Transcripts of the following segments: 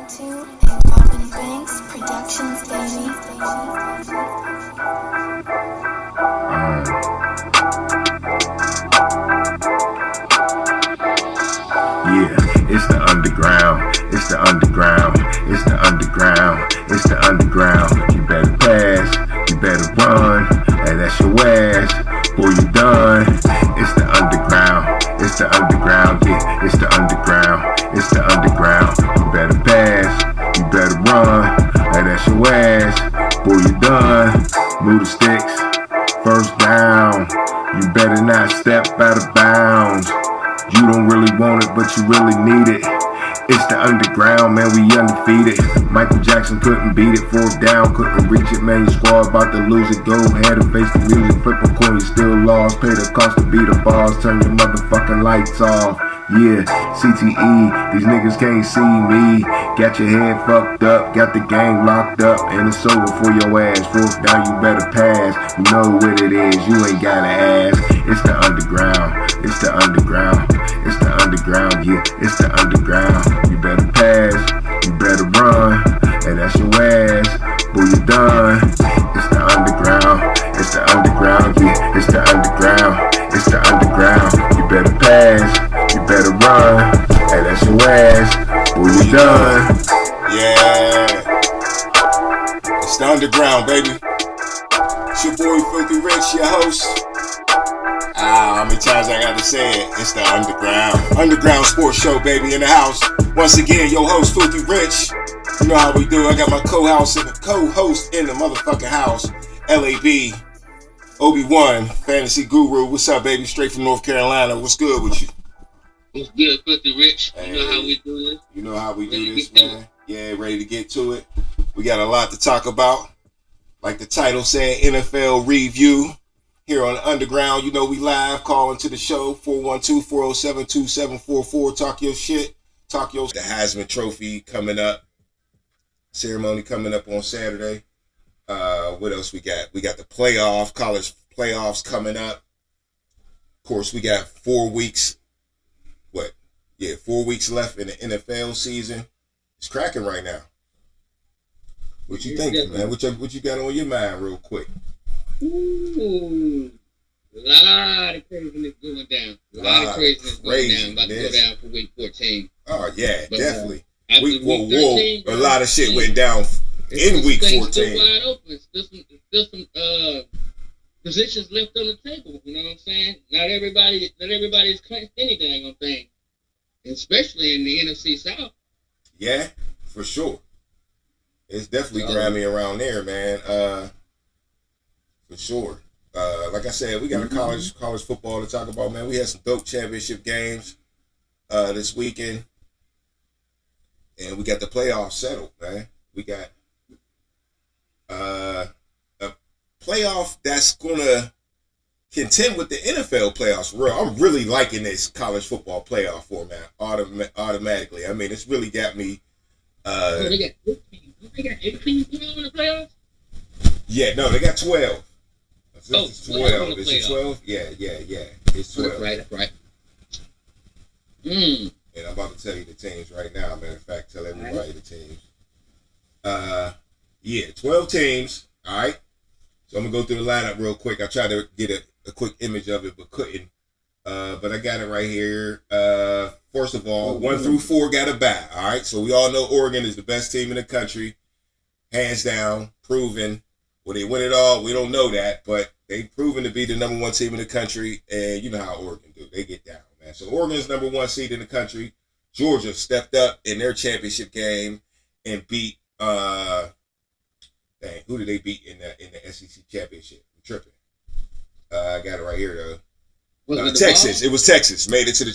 to a Robin Banks Productions, baby. Yeah, it's the underground, it's the underground, it's the underground, it's the underground. You better pass, you better run, and that's your ass, boy, you done. It's the underground, it's the underground, yeah, it's the underground, it's the underground. You better pass, you better run, and that's your ass, boy, you done. Move the sticks, first down, you better not step out of bounds. You don't really want it, but you really need it. It's the underground, man, we undefeated. Michael Jackson couldn't beat it, fourth down, couldn't reach it, man, your squad about to lose it. Go ahead and face the music, flip a coin, you still lost. Pay the cost to beat the boss, turn your motherfucking lights off. Yeah, CTE, these niggas can't see me. Got your head fucked up, got the game locked up, and it's over for your ass. Fourth down, you better pass. You know what it is, you ain't gotta ask. It's the underground, it's the underground, it's the underground, yeah, it's the underground. You better pass, you better run, and that's your ass, boy, you done. It's the underground, it's the underground, yeah, it's the underground, it's the underground. You better pass, you better run, and that's your ass, boy, you done. Yeah, it's the underground, baby. It's your boy Filthy Rich, your host. How many times I gotta say it? It's the underground sports show, baby, in the house. Once again, your host Filthy Rich. You know how we do. I got my co-host in the motherfucking house, LAB, Obi-Wan, Fantasy Guru. What's up, baby? Straight from North Carolina. What's good with you? What's good, Filthy Rich? You know how we do this. You know how we do this, man. Yeah, ready to get to it. We got a lot to talk about. Like the title said, NFL review. Here on the Underground, you know we live. Call into the show, 412-407-2744. Talk your shit. Talk your... The Heisman Trophy coming up. Ceremony coming up on Saturday. What else we got? We got the college playoffs coming up. Of course, we got 4 weeks. 4 weeks left in the NFL season. It's cracking right now. What you thinking, man? What you got on your mind real quick? Ooh, a lot of craziness going down. A lot of craziness going down. About to go down for week 14. Oh, yeah, but, definitely. Week 13, a lot of shit went down in week 14. Still wide open. Still some positions left on the table. You know what I'm saying? Not everybody's clinched any dang thing. Especially in the NFC South. Yeah, for sure. It's definitely grimy around there, man. For sure. Like I said, we got a college football to talk about, man. We had some dope championship games this weekend. And we got the playoffs settled, man. We got a playoff that's going to contend with the NFL playoffs. I'm really liking this college football playoff format automatically. I mean, it's really got me... they got 18 teams in the playoffs? Yeah, no, they got 12. It's 12. Is it 12? Yeah. It's 12. That's right. And I'm about to tell you the teams right now. Matter of fact, tell everybody the teams. 12 teams. All right. So I'm going to go through the lineup real quick. I tried to get a quick image of it, but couldn't. But I got it right here. First of all, 1 through 4 got a bye. All right. So we all know Oregon is the best team in the country. Hands down, proven. Will they win it all? We don't know that, but they've proven to be the number 1 team in the country, and you know how Oregon do. They get down, man. So Oregon's number 1 seed in the country. Georgia stepped up in their championship game and beat who did they beat in the SEC championship? I'm tripping. I got it right here though. Texas. It was Texas. Made it to the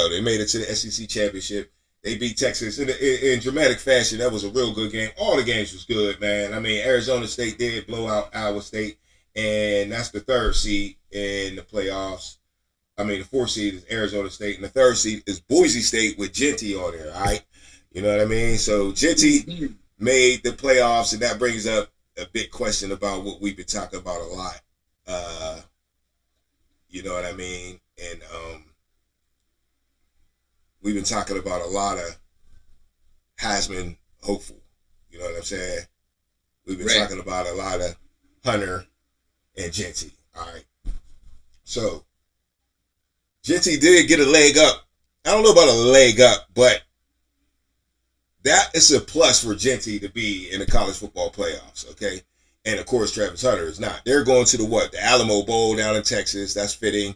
they made it to the SEC championship. They beat Texas in dramatic fashion. That was a real good game. All the games was good, man. I mean, Arizona State did blow out Iowa State, and that's the 3rd seed in the playoffs. I mean, the 4th seed is Arizona State, and the 3rd seed is Boise State with Genty on there, all right? You know what I mean? So Genty made the playoffs, and that brings up a big question about what we've been talking about a lot. You know what I mean? And we've been talking about a lot of Heisman hopeful. You know what I'm saying? We've been Right. talking about a lot of Hunter and Genty. All right. So, Genty did get a leg up. I don't know about a leg up, but that is a plus for Genty to be in the college football playoffs, okay? And, of course, Travis Hunter is not. They're going to the Alamo Bowl down in Texas. That's fitting.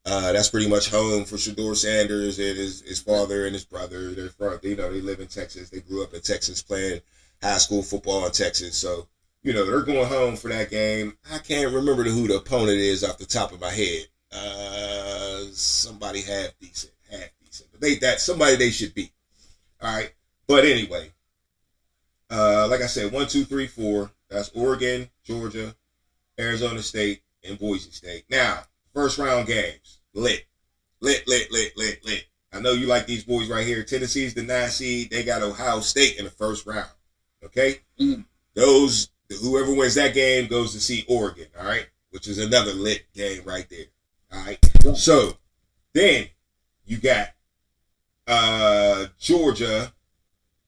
That's pretty much home for Shedeur Sanders and his father and his brother. They live in Texas. They grew up in Texas playing high school football in Texas. So, they're going home for that game. I can't remember who the opponent is off the top of my head. Somebody half decent. But somebody they should beat. All right. But anyway, like I said, 1, 2, 3, 4. That's Oregon, Georgia, Arizona State, and Boise State. Now, first round games. Lit. I know you like these boys right here. Tennessee's the 9 seed. They got Ohio State in the first round. Okay? Mm-hmm. Whoever wins that game goes to see Oregon, all right? Which is another lit game right there. All right? So, then you got Clemson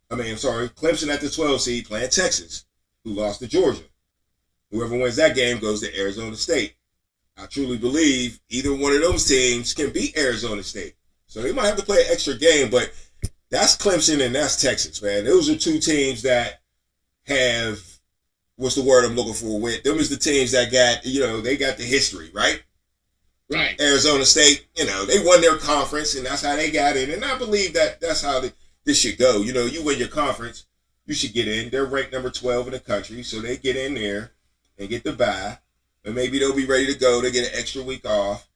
at the 12 seed playing Texas, who lost to Georgia. Whoever wins that game goes to Arizona State. I truly believe either one of those teams can beat Arizona State. So they might have to play an extra game, but that's Clemson and that's Texas, man. Those are two teams that have, what's the word I'm looking for with? Them is the teams that got, they got the history, right? Right. Arizona State, they won their conference and that's how they got in. And I believe that's how this should go. You win your conference, you should get in. They're ranked number 12 in the country, so they get in there and get the bye. And maybe they'll be ready to go. They get an extra week off.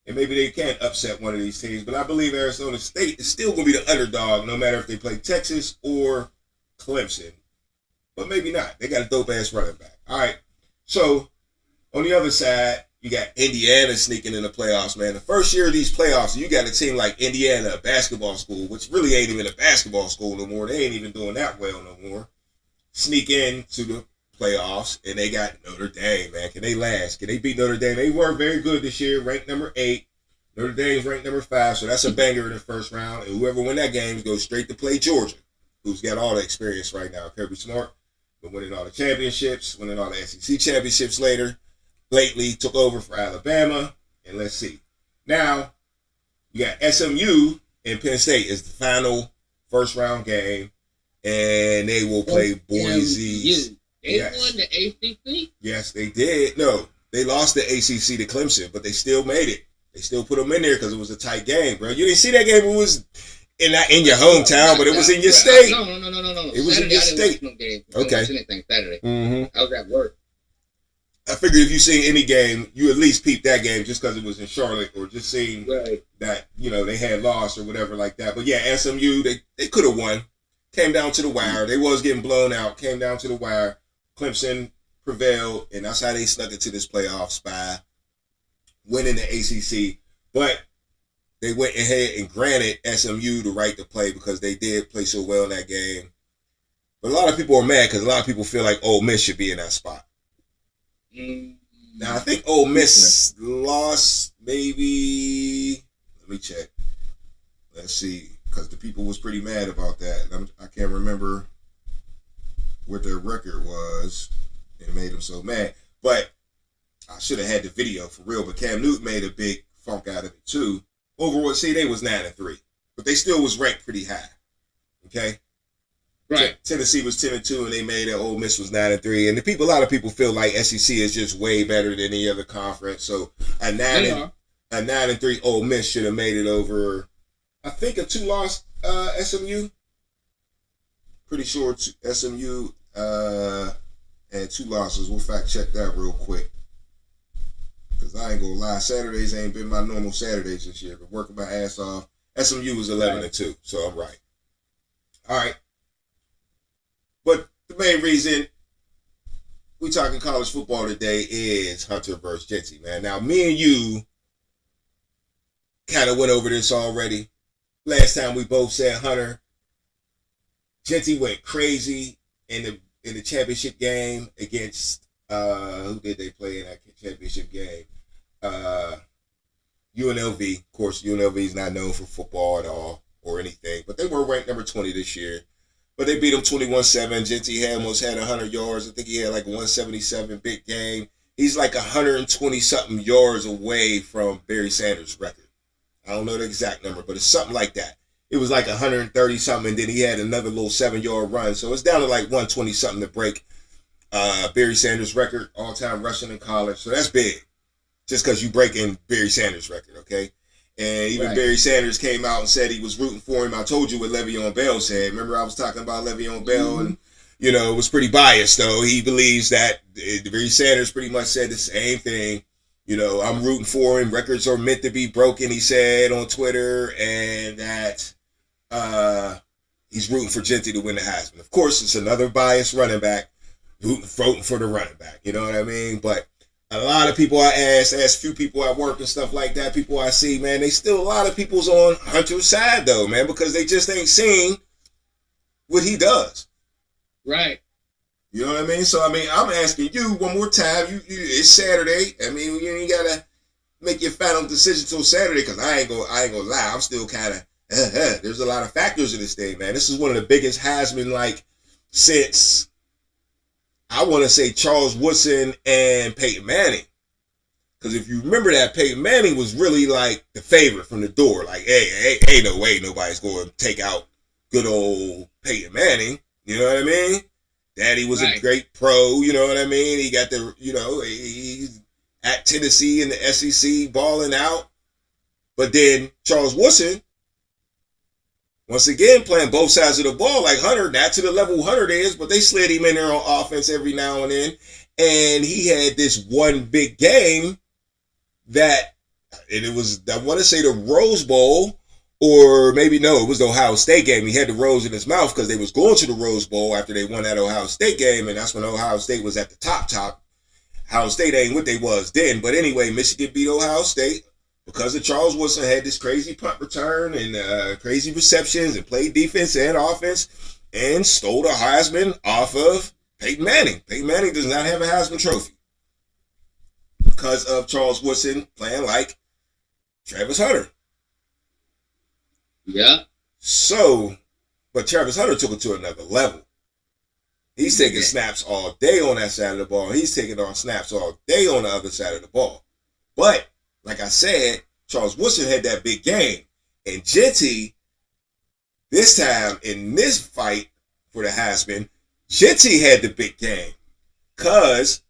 And maybe they can upset one of these teams. But I believe Arizona State is still going to be the underdog no matter if they play Texas or Clemson. But maybe not. They got a dope-ass running back. All right. So, on the other side, you got Indiana sneaking in the playoffs, man. The first year of these playoffs, you got a team like Indiana, a basketball school, which really ain't even a basketball school no more. They ain't even doing that well no more. Sneak in to the playoffs, and they got Notre Dame, man. Can they last? Can they beat Notre Dame? They weren't very good this year, ranked number 8. Notre Dame's ranked number 5, so that's a banger in the first round. And whoever win that game goes straight to play Georgia, who's got all the experience right now. Kirby Smart been winning all the championships, winning all the SEC championships lately, took over for Alabama, and let's see. Now, you got SMU and Penn State is the final first round game, and they will play Boise. They won the ACC? Yes, they did. No, they lost the ACC to Clemson, but they still made it. They still put them in there because it was a tight game, bro. You didn't see that game. It was not in your hometown, but it was in your state. No. It was in your state. No game. Okay. I didn't watch anything Saturday. Mm-hmm. I was at work. I figured if you seen any game, you at least peeped that game just because it was in Charlotte or just seen that, they had lost or whatever like that. But yeah, SMU, they could have won. Came down to the wire. They was getting blown out. Came down to the wire. Clemson prevailed, and that's how they snuck into this playoff spot, winning the ACC. But they went ahead and granted SMU the right to play because they did play so well in that game. But a lot of people are mad because a lot of people feel like Ole Miss should be in that spot. Now, I think Ole Miss lost maybe, let me check. Let's see, because the people was pretty mad about that. I can't remember what their record was. It made them so mad. But I should have had the video for real. But Cam Newton made a big funk out of it too. Overall, see, they was 9-3, but they still was ranked pretty high. Okay, right. Tennessee was 10-2, and they made it. Ole Miss was 9-3, and a lot of people feel like SEC is just way better than any other conference. So a 9-3 Ole Miss should have made it over. I think a 2-loss SMU. Pretty sure SMU had 2 losses. We'll fact check that real quick. Because I ain't gonna lie, Saturdays ain't been my normal Saturdays this year. Been working my ass off. SMU was 11-2, so I'm right. All right. But the main reason we talking college football today is Hunter versus Genty, man. Now, me and you kind of went over this already. Last time we both said Hunter. Genty went crazy in the championship game against who did they play in that championship game? UNLV. Of course, UNLV is not known for football at all or anything, but they were ranked number 20 this year. But they beat him 21-7. Genty almost had 100 yards. I think he had like 177, big game. He's like 120-something yards away from Barry Sanders' record. I don't know the exact number, but it's something like that. It was like 130-something, and then he had another little 7-yard run. So it's down to like 120-something to break Barry Sanders' record, all-time rushing in college. So that's big, just because you breaking Barry Sanders' record, okay? And even Barry Sanders came out and said he was rooting for him. I told you what Le'Veon Bell said. Remember I was talking about Le'Veon Bell, and, you know, it was pretty biased, though. He believes that Barry Sanders pretty much said the same thing. You know, I'm rooting for him. Records are meant to be broken, he said on Twitter, and that he's rooting for Genty to win the Heisman. Of course, it's another biased running back voting for the running back. You know what I mean? But a lot of people I ask few people at work and stuff like that, people I see, man, they still, a lot of people's on Hunter's side, though, man, because they just ain't seen what he does. Right. You know what I mean? So, I mean, I'm asking you one more time. It's Saturday. I mean, you ain't got to make your final decision till Saturday, because I ain't gonna lie. I'm still kind of, there's a lot of factors in this thing, man. This is one of the biggest Heisman, like, since, I want to say, Charles Woodson and Peyton Manning. Because if you remember that, Peyton Manning was really like the favorite from the door. Like, hey, ain't no way nobody's going to take out good old Peyton Manning. You know what I mean? Daddy was a great pro. You know what I mean? He got the, you know, he's at Tennessee in the SEC balling out. But then Charles Woodson, once again, playing both sides of the ball like Hunter, not to the level Hunter is, but they slid him in there on offense every now and then. And he had this one big game that, and it was, I want to say the Rose Bowl, or maybe no, it was the Ohio State game. He had the rose in his mouth because they was going to the Rose Bowl after they won that Ohio State game, and that's when Ohio State was at the top. Ohio State ain't what they was then. But anyway, Michigan beat Ohio State because of Charles Woodson had this crazy punt return and crazy receptions and played defense and offense and stole the Heisman off of Peyton Manning. Peyton Manning does not have a Heisman trophy because of Charles Woodson playing like Travis Hunter. Yeah. So, but Travis Hunter took it to another level. He's taking snaps all day on that side of the ball. He's taking on snaps all day on the other side of the ball. But, like I said, Charles Woodson had that big game. And Genty, this time in this fight for the Heisman, Genty had the big game. Because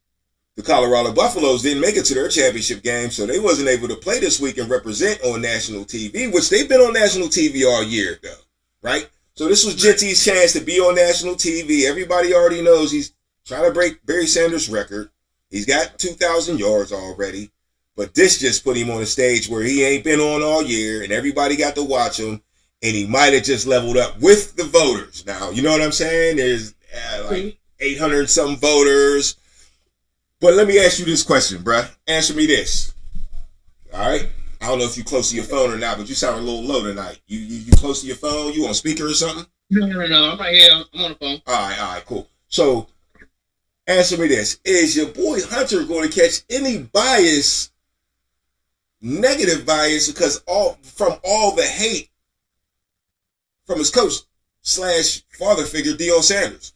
the Colorado Buffaloes didn't make it to their championship game, so they wasn't able to play this week and represent on national TV, which they've been on national TV all year, though, right? So this was Genty's chance to be on national TV. Everybody already knows he's trying to break Barry Sanders' record. He's got 2,000 yards already, but this just put him on a stage where he ain't been on all year, and everybody got to watch him, and he might have just leveled up with the voters. Now, you know what I'm saying? There's like 800-something voters. But let me ask you this question, bruh. Answer me this. All right? I don't know if you're close to your phone or not, but you sound a little low tonight. You close to your phone? You on speaker or something? No. I'm right here. I'm on the phone. All right, cool. So, answer me this. Is your boy Hunter going to catch any bias, negative bias, because from all the hate from his coach / father figure, Deion Sanders?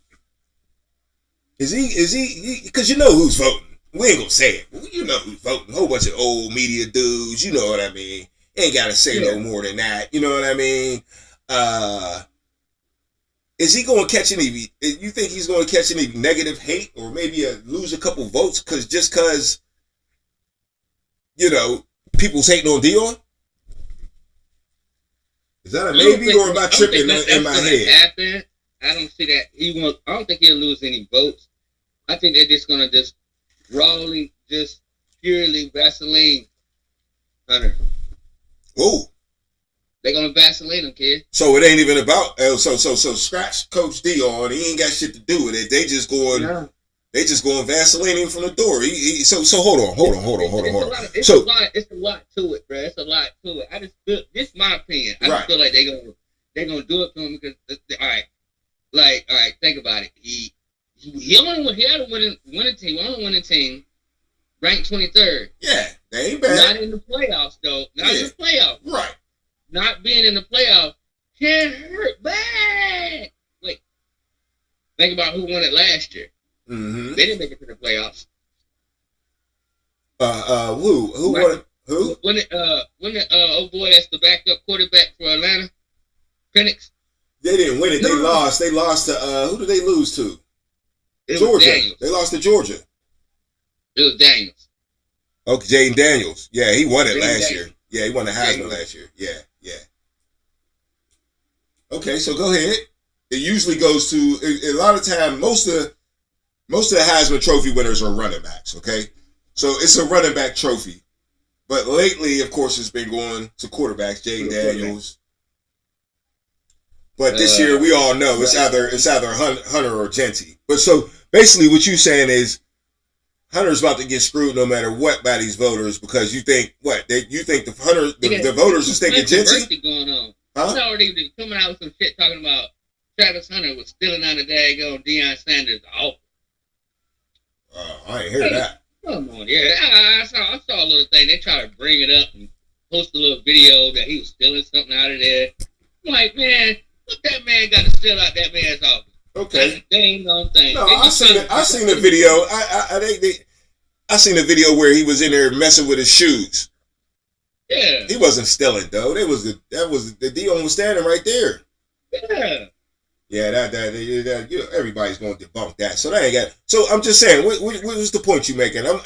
Is he, because you know who's voting. We ain't gonna say it, but you know who's voting. A whole bunch of old media dudes, you know what I mean. Ain't gotta say no more than that, you know what I mean. Is he gonna catch any, you think he's gonna catch any negative hate, or maybe lose a couple votes because, you know, people's hating on Deion? Is that a maybe, or am I tripping in my head? I don't see that. I don't think he'll lose any votes. I think they're just gonna just purely Vaseline Hunter. Ooh. They're gonna Vaseline him, kid. So it ain't even about so scratch Coach Deion. He ain't got shit to do with it. They just going Vaseline him from the door. So hold on. It's a lot to it, bro. It's a lot to it. I just feel, this is my opinion. I just feel like they're gonna do it to him because all right, think about it. He had a winning team, ranked 23rd. Yeah, they ain't bad. Not in the playoffs though. Not in the playoffs. Right. Not being in the playoffs can hurt bad. Wait, Think about who won it last year. Mm-hmm. They didn't make it to the playoffs. Who won it? Who? When old boy that's the backup quarterback for Atlanta, Penix. They didn't win it. They lost. They lost to who did they lose to? Georgia. They lost to Georgia. It was Daniels. Okay, Jaden Daniels. Yeah, he won it last year. Yeah, he won the Heisman last year. Yeah. Okay, so go ahead. It usually goes to a lot of time. Most of the Heisman Trophy winners are running backs. Okay, so it's a running back trophy. But lately, of course, it's been going to quarterbacks. Jaden Daniels. But this year, we all know it's either Hunter or Genty. But so basically, what you're saying is Hunter's about to get screwed no matter what by these voters because you think the voters are thinking Genty? Going on. Huh? It's already been coming out with some shit talking about Travis Hunter was stealing out of daggone Deion Sanders' office. I ain't hear that. Come on, yeah. I saw a little thing. They try to bring it up and post a little video that he was stealing something out of there. I'm like, man, what that man got to steal out that man's office? Okay. They ain't no thing. No, I seen the video. I seen the video where he was in there messing with his shoes. Yeah. He wasn't stealing though. That was the Dion was standing right there. Yeah. Yeah, that everybody's going to debunk that. So that ain't got. So I'm just saying, what was the point you making? I'm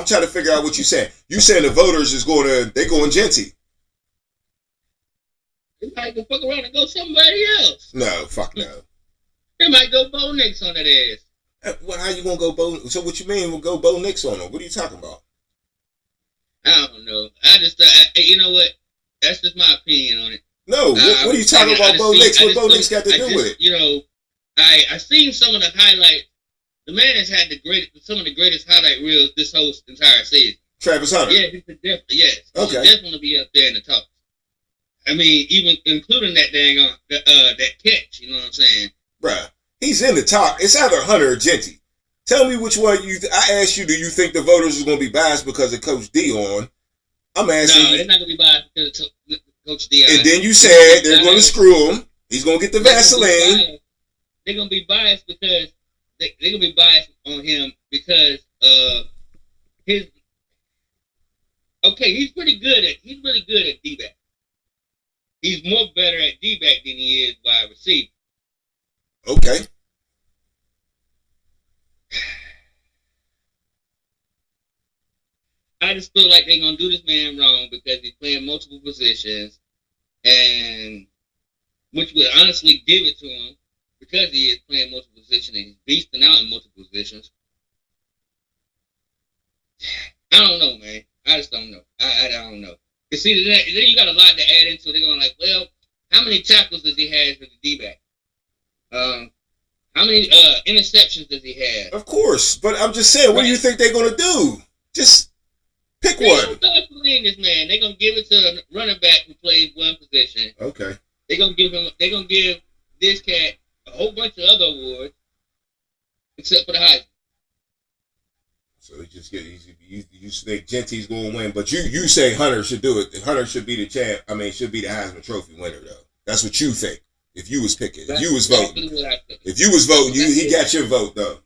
trying to figure out what you saying. You saying the voters is going Genty? They might go fuck around and go somebody else. No, fuck no. They might go Bo Nix on that ass. Well, how you gonna go Bo? So what you mean we'll go Bo Nix on him? What are you talking about? I don't know. I just you know what? That's just my opinion on it. No, what are you talking about, Bo Nix? What Bo Nix got to do with it? You know, I seen some of the highlights. The man has had some of the greatest highlight reels this whole entire season. Travis Hunter. Yeah, he should definitely be up there in the top. I mean, even including that that catch. You know what I'm saying? Bruh, he's in the top. It's either Hunter or Genty. Tell me which one I asked you, do you think the voters are going to be biased because of Coach Dion? I'm asking you. No, they're not going to be biased because of Coach Dion. And then you said they're going to screw him. He's going to get the Vaseline. They're going to be biased because they're going to be biased on him because his. Okay, he's really good at D-back. He's more better at D-back than he is wide receiver. Okay. I just feel like they're going to do this man wrong because he's playing multiple positions, and which would honestly give it to him because he is playing multiple positions and he's beasting out in multiple positions. I don't know, man. I just don't know. I don't know. You see, then you got a lot to add into it. They're going like, well, how many tackles does he have for the D-back? How many interceptions does he have? Of course, but I'm just saying, what do you think they're going to do? Just pick one. They're going to lean this man. They're going to give it to a running back who plays one position. Okay. They're going to give this cat a whole bunch of other awards, except for the Heisman. So you think Genty's going to win, but you say Hunter should do it. Hunter should be the champ. I mean, should be the Heisman Trophy winner, though. That's what you think. If you was picking, if you was voting, he got your vote though.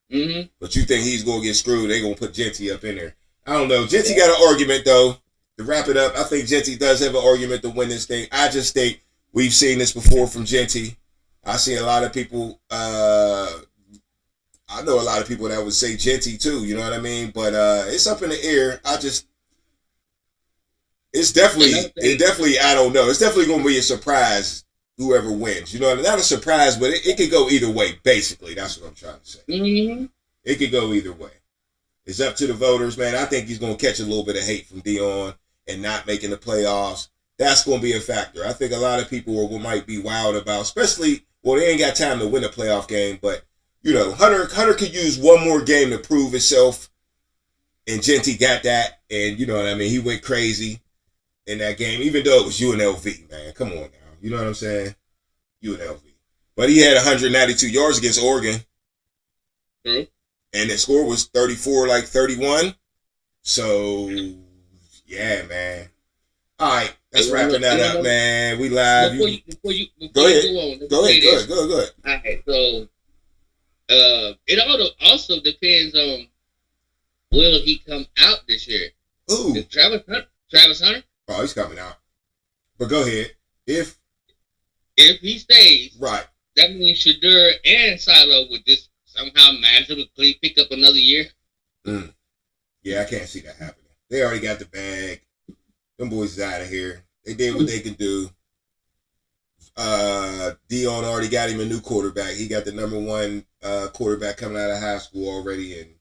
Mm-hmm. But you think he's gonna get screwed? They gonna put Genty up in there. I don't know. Genty got an argument though. To wrap it up, I think Genty does have an argument to win this thing. I just think we've seen this before from Genty. I see a lot of people. I know a lot of people that would say Genty too. You know what I mean? But it's up in the air. It's definitely. I don't know. It's definitely gonna be a surprise. Whoever wins, you know, not a surprise, but it could go either way. Basically, that's what I'm trying to say. Mm-hmm. It could go either way. It's up to the voters, man. I think he's going to catch a little bit of hate from Dion and not making the playoffs. That's going to be a factor. I think a lot of people might be wild about, especially, well, they ain't got time to win a playoff game, but you know, Hunter could use one more game to prove himself, and Genty got that, and you know what I mean. He went crazy in that game, even though it was UNLV, man. Come on now. You know what I'm saying? UNLV. But he had 192 yards against Oregon. Mm-hmm. And the score was 34-31. So, yeah, man. All right. That's wrapping that up, man. We live. Before you go ahead. Go ahead. All right. So, it also depends on will he come out this year. Ooh. Travis Hunter? Oh, he's coming out. But go ahead. If he stays, right, that means Shedeur and Silo would just somehow magically pick up another year. Yeah, I can't see that happening. They already got the bag. Them boys is out of here. They did what they could do. Dion already got him a new quarterback. He got the number one quarterback coming out of high school already, and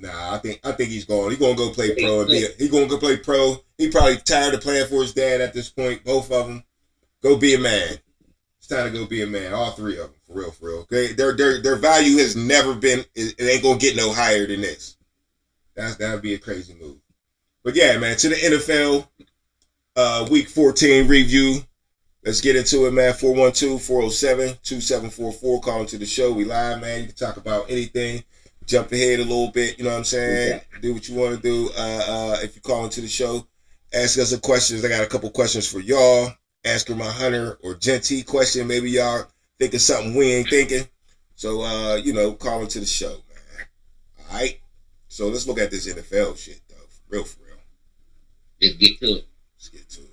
I think he's going. He's gonna go play pro and he's gonna go play pro. He probably tired of playing for his dad at this point. Both of them, go be a man. It's time to go be a man. All three of them, for real. Okay, their value has never been. It ain't gonna get no higher than this. That'd be a crazy move. But yeah, man, to the NFL Week 14 review. Let's get into it, man. 412-407-2744. Call into the show. We live, man. You can talk about anything. Jump ahead a little bit. You know what I'm saying? Do what you want to do. If you call into the show, ask us some questions. I got a couple questions for y'all. Ask her my Hunter or Genty question. Maybe y'all think of something we ain't thinking. So, call into the show, man. All right? So let's look at this NFL shit, though. For real. Let's get to it.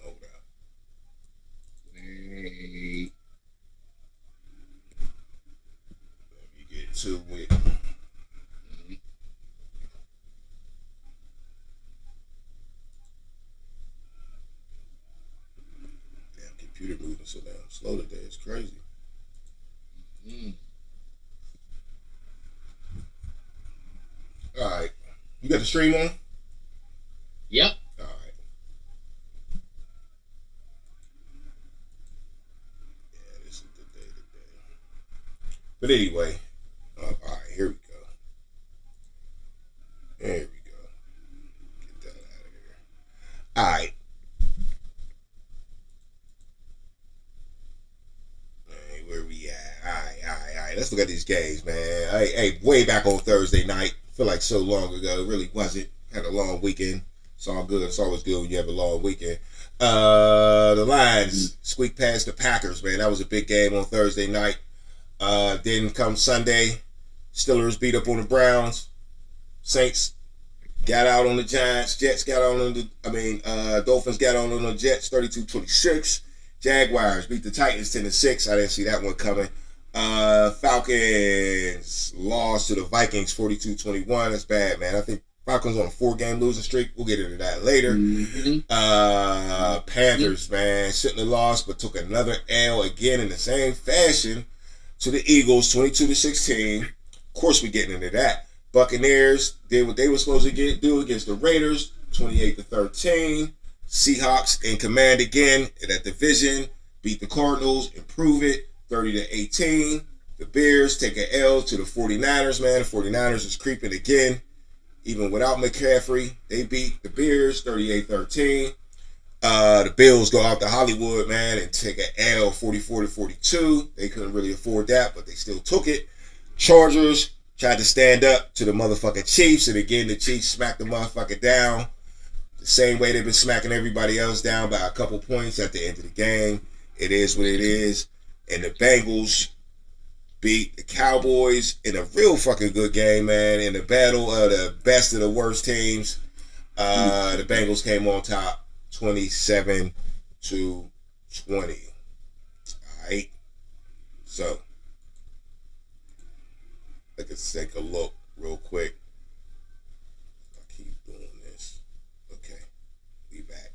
Hold up. Hey. Let me get to it. Damn, computer moving so damn slow today. It's crazy. All right. You got the stream on? Yep. All right. Yeah, this is the day today. But anyway, all right, here we go. There we go. Get that out of here. All right. Hey, where we at? All right. Let's look at these games, man. Hey, way back on Thursday night. Feel like so long ago. It really wasn't. Had a long weekend. It's all good. It's always good when you have a long weekend. The Lions squeaked past the Packers, man. That was a big game on Thursday night. Then come Sunday, Steelers beat up on the Browns. Saints got out on the Giants. Jets got out on Dolphins got out on the Jets 32-26. Jaguars beat the Titans 10-6. I didn't see that one coming. Falcons lost to the Vikings 42-21. That's bad, man. I think Falcons on a 4-game losing streak. We'll get into that later. Panthers, man, shouldn't have lost, but took another L again in the same fashion to the Eagles 22-16. Of course, we're getting into that. Buccaneers did what they were supposed to do against the Raiders 28-13. Seahawks in command again in that division. Beat the Cardinals, improve it 30-18. The Bears take an L to the 49ers, man. The 49ers is creeping again. Even without McCaffrey, they beat the Bears 38-13. The Bills go out to Hollywood, man, and take an L 44-42. They couldn't really afford that, but they still took it. Chargers tried to stand up to the motherfucking Chiefs, and again, the Chiefs smacked the motherfucker down the same way they've been smacking everybody else down by a couple points at the end of the game. It is what it is. And the Bengals beat the Cowboys in a real fucking good game, man. In the battle of the best of the worst teams, the Bengals came on top 27-20. All right. So, let's take a look real quick. I keep doing this. Okay. We back.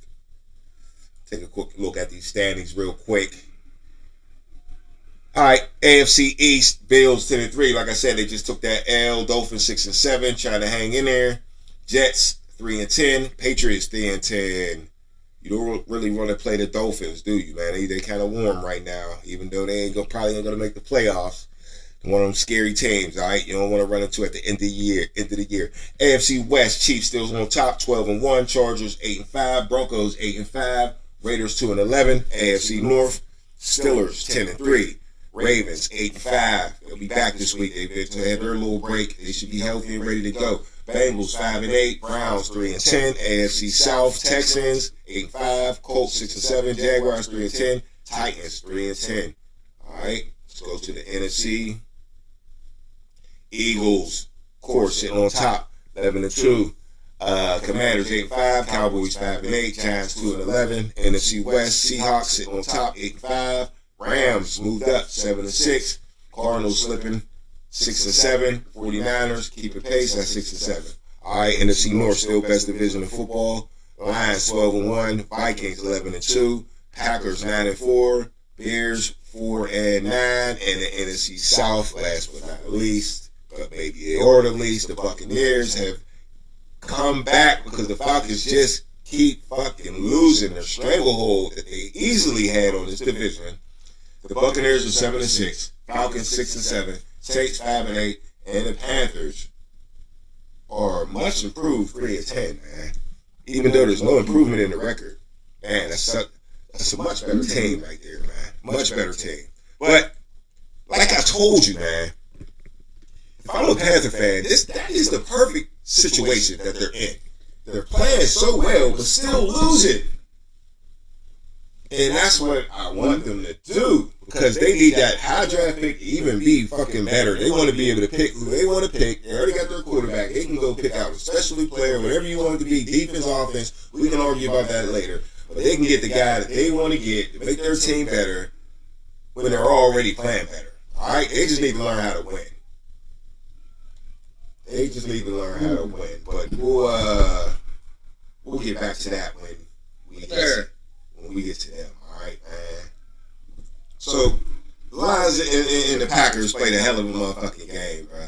Take a quick look at these standings real quick. All right, AFC East, Bills 10-3. Like I said, they just took that L. Dolphins 6-7, trying to hang in there. Jets 3-10. Patriots 3-10. You don't really want to play the Dolphins, do you, man? They kind of warm right now, even though they probably ain't gonna make the playoffs. One of them scary teams, all right? You don't want to run into at the end of the year. AFC West, Chiefs still on top, 12-1. Chargers 8-5. Broncos 8-5. Raiders 2-11. AFC North, Steelers 10-3. Ravens 8-5. They'll be back this week. They've had their little break. They should be healthy and ready to go. Bengals 5-8, Browns 3-10, AFC South, Texans 8-5, Colts 6-7, Jaguars 3-10, Titans 3-10. All right, let's go to the NFC. Eagles, of course, sitting on top, 11-2. Commanders 8-5, Cowboys 5-8, Giants 2-11. NFC West, Seahawks sitting on top, 8-5. Rams moved up 7-6. Cardinals slipping 6-7. 49ers keeping pace at 6-7. All right, NFC North still best division in football. Lions 12-1, Vikings 11-2, Packers 9-4, Bears 4-9, and the NFC South, last but not least, but maybe or the least, the Buccaneers have come back because the Falcons just keep fucking losing their stranglehold that they easily had on this division. The Buccaneers are 7-6, Falcons 6-7, Saints 5-8, and the Panthers are much improved 3-10, man. Even though there's no improvement in the record, man, that's a much better team right there, man. Much better team. But like I told you, man, if I'm a Panther fan, that is the perfect situation that they're in. They're playing so well, but still losing. And that's what I want them to do, because they need that high draft pick to even be fucking better. They want to be able to pick who they want to pick. They already got their quarterback. They can go pick out a specialty player, whatever you want it to be, defense, offense. We can argue about that later. But they can get the guy that they want to get to make their team better when they're already playing better. All right? They just need to learn how to win. They just need to learn how to win. But we'll get back to that when we get to them. All right, man. So, the Lions and the Packers played a hell of a motherfucking game, bro,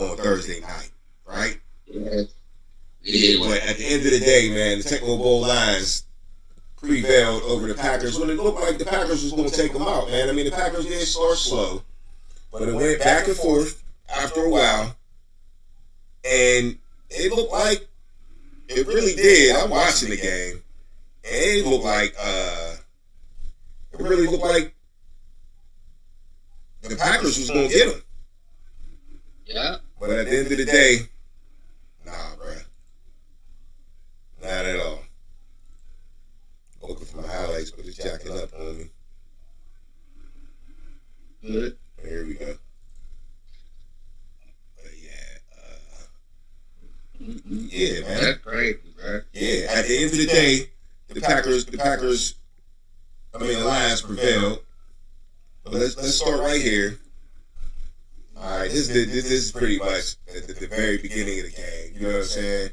on Thursday night, right? Yes. Yeah, but at the end of the day, man, the Techno Bowl Lions prevailed over the Packers when it looked like the Packers was going to take them out, man. I mean, the Packers did start slow, but it went back and forth after a while, and it looked like it really did. I'm watching the game, and it looked like it really looked like the Packers was going to get them. Yeah. But at the end of the day, nah, bruh. Not at all. Looking for my highlights, but it's jacking up on me. Good. Here we go. But yeah, man. That's crazy, bro. Yeah, at the end of the day, the Lions prevailed. But let's start right here. All right, this is pretty much at the very beginning of the game. You know what I'm saying?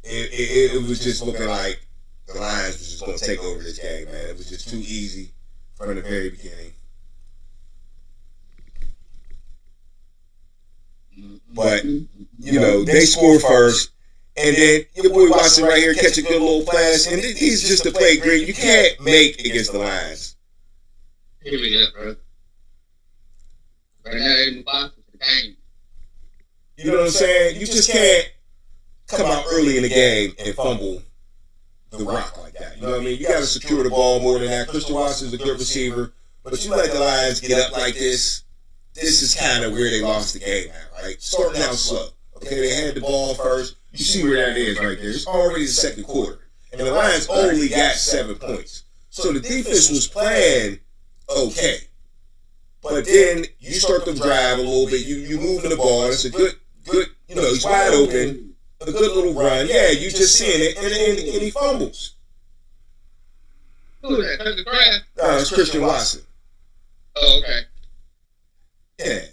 It was just looking like the Lions was just going to take over this game, man. It was just too easy from the very beginning. But, you know, they score first, and then your boy Watson right here catch a good little pass, and these just to play great. You can't make against the Lions. Here we go, bro. Right now, they're in the box for the game. You know what I'm saying? You just can't come out early in the game and fumble the rock like that. You know what I mean? You got to secure the ball more than that. Christian Watson's a good receiver, but you let the Lions get up like this. This is kind of where they lost the game at, right? Starting out slow. Okay, they had the ball first. You see where that is right there. It's already the second quarter. And the Lions only got 7 points. So the defense was playing okay. But then you start to drive a little bit. You moving the ball. It's a good, you know, he's wide open. A good little run. Yeah, you just seeing it. And he fumbles. Who is that? Tucker Kraft? No, it's Christian Watson. Oh, okay. Yeah.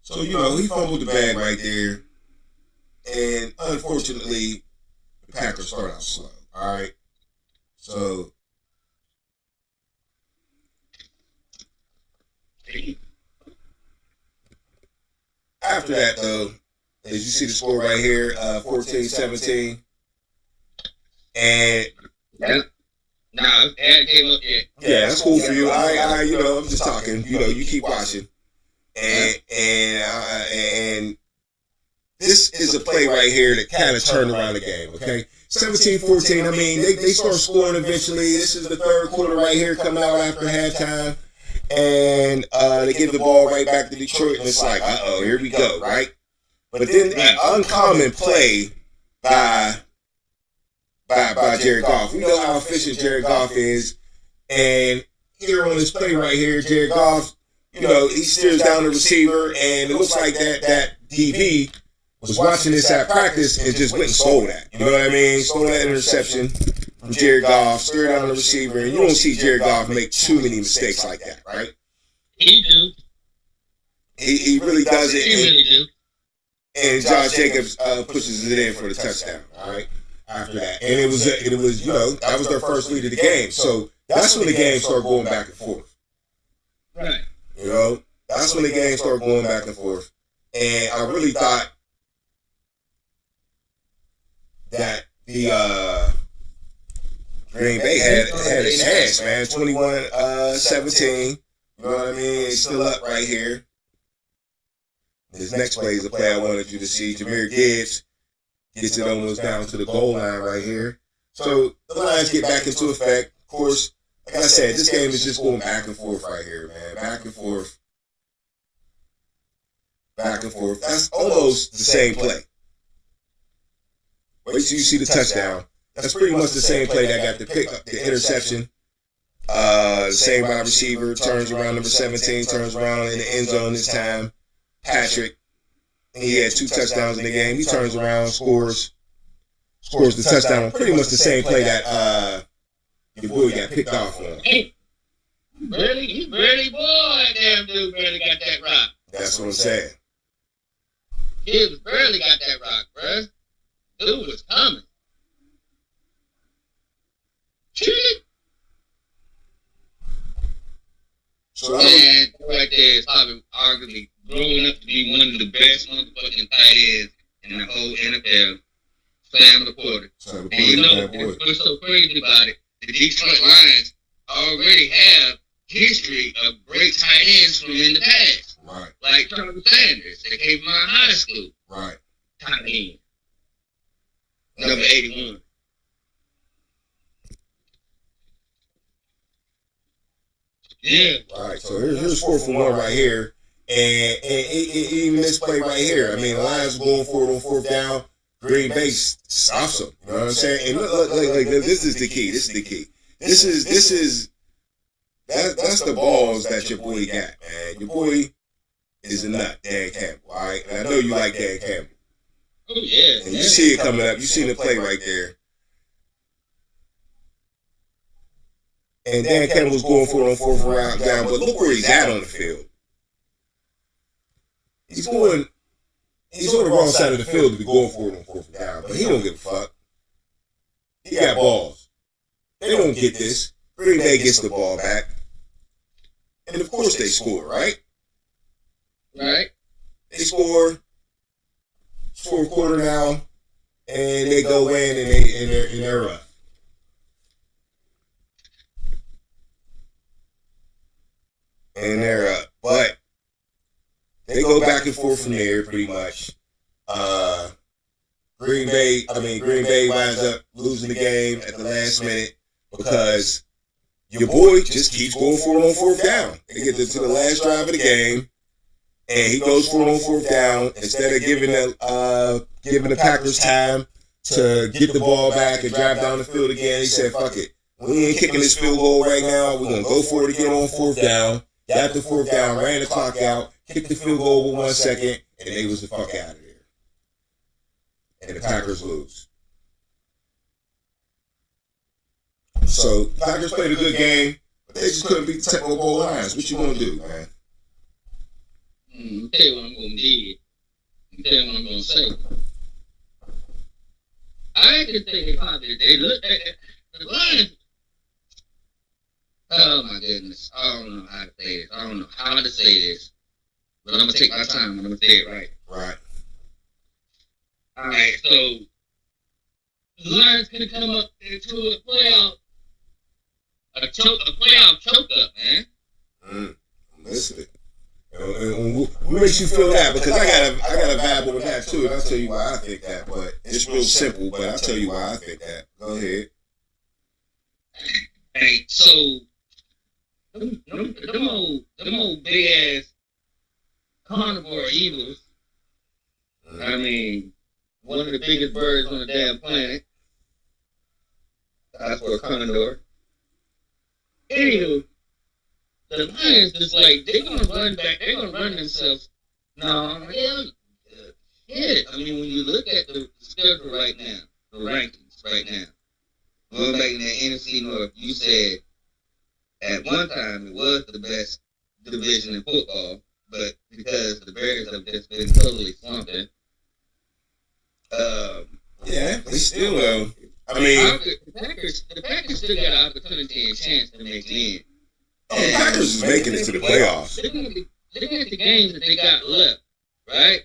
So, you know, he fumbled the bag right there. And unfortunately, the Packers start out slow. All right. So, after that, though, as you see the score right here, 14-17. And no, it came up yet. Yeah, that's cool for you. I you know, I'm just talking. You know, you keep watching. And this is a play right here that kind of turned around the game, okay? 17-14, I mean, they start scoring eventually. This is the third quarter right here coming out after halftime. and they give the ball right back to Detroit, and it's like, uh-oh, here we go, right? But then an uncommon play by Jared Goff. We know how efficient Jared Goff is, and here on this play right here, Jared Goff, you know, he steers down the receiver, and it looks like that DB was watching this at practice and just went and stole that. You know what I mean? Stole that interception from Jared Goff, steered down the receiver, and you don't see Jared Goff make too many mistakes like that, right? He do. He really does it. He really do. And Josh Jacobs pushes it in for the touchdown, all right, after that. And it was you know, that was their first lead of the game. So that's when the game started going back and forth. Right. You know, that's when the game started going back and forth. And I really thought that the Green Bay had a chance, man. 21-17. You know what I mean? It's still up right here. This next play is a play I wanted you to see. Jahmyr Gibbs gets it almost down to the goal line right here. So the lines get back into effect. Of course, like I said, this game is just going back and forth right here, man. Back and forth. Back and forth. That's almost the same play. Wait till you see the touchdown. That's pretty much the same play that got the pick up, the interception. The same wide receiver turns around, number 17 turns around in the end zone this time. Patrick, he had 2 touchdowns in the game. He turns around, scores the touchdown. Pretty much the same play that your boy got picked off on. He barely, boy, damn dude barely got that rock. That's what I'm saying. He barely got that rock, bruh. Dude was coming. So and right there is probably arguably growing up to be one of the best motherfucking tight ends in the whole NFL. Sam Laporta. And you know, what's so crazy about it, the Detroit Lions already have history of great tight ends from in the past. Right. Like Charlie Sanders, that came from our high school. Right. Tight end. Number 81. Yeah. All right, so here's 4 for 1 right here. And even this play right here. I mean, the Lions were going for it on 4th down. Green Bay stops them. You know what I'm saying? And look, this is the key. This is the key. That's the balls that your boy got, man. Your boy is a nut, Dan Campbell, all right? And I know you like Dan Campbell. Oh, yeah. And you see it coming up. You see the play right there. And Dan Campbell's going for it on 4th round down, but look where he's at on the field. He's on the wrong side of the field to be going for it on 4th down, but he don't give a fuck. He got balls. They don't get this. Green Bay gets the ball back. And of course they score, right? Right. They score. It's 4th quarter now, and they go in and they're up. And they're up. But they go back and forth from there pretty much. Green Bay winds up losing the game at the last minute because your boy just keeps going for it on 4th down. They get to the last drive of the game, and he goes for it on 4th down instead of giving the Packers time to get the ball back and drive down the field again. He said, "Fuck it, we ain't kicking this field goal right now. We're gonna go for it again on 4th down." Got the 4th down, ran the clock out, kicked the field goal with 1 second, and they was the fuck out of there. And the Packers lose. So the Packers played a good game, but they just couldn't beat the technical goal lines. What you gonna do, man? I'll tell you what I'm gonna do. I'll tell you what I'm gonna say. I just think they look at the Lions. Oh my goodness. I don't know how to say this. I don't know how to say this. But I'm going to take my time and I'm going to say it right. Right. Alright, so the Lions can come up into a playoff choke up, man. Listen. What makes you feel that? Because I got a vibe with that too, and I'll tell you why I think that. But it's real simple, but I'll tell you why I think that. Go ahead. Alright, so Them old big ass carnivore eagles. I mean, one of the biggest birds on the damn planet. That's for a condor. Anywho, the Lions just like they're gonna run back. They're gonna run themselves. No, hell, shit. I mean, when you look at the schedule right now, the rankings right now, going back in the NFC North, you said at one time it was the best division in football, but because the Bears have just been totally slumping. Yeah, they still. I mean, the Packers still got an opportunity and chance to make it in. Oh, the Packers is making it to the playoffs. Looking at the games that they got left, right?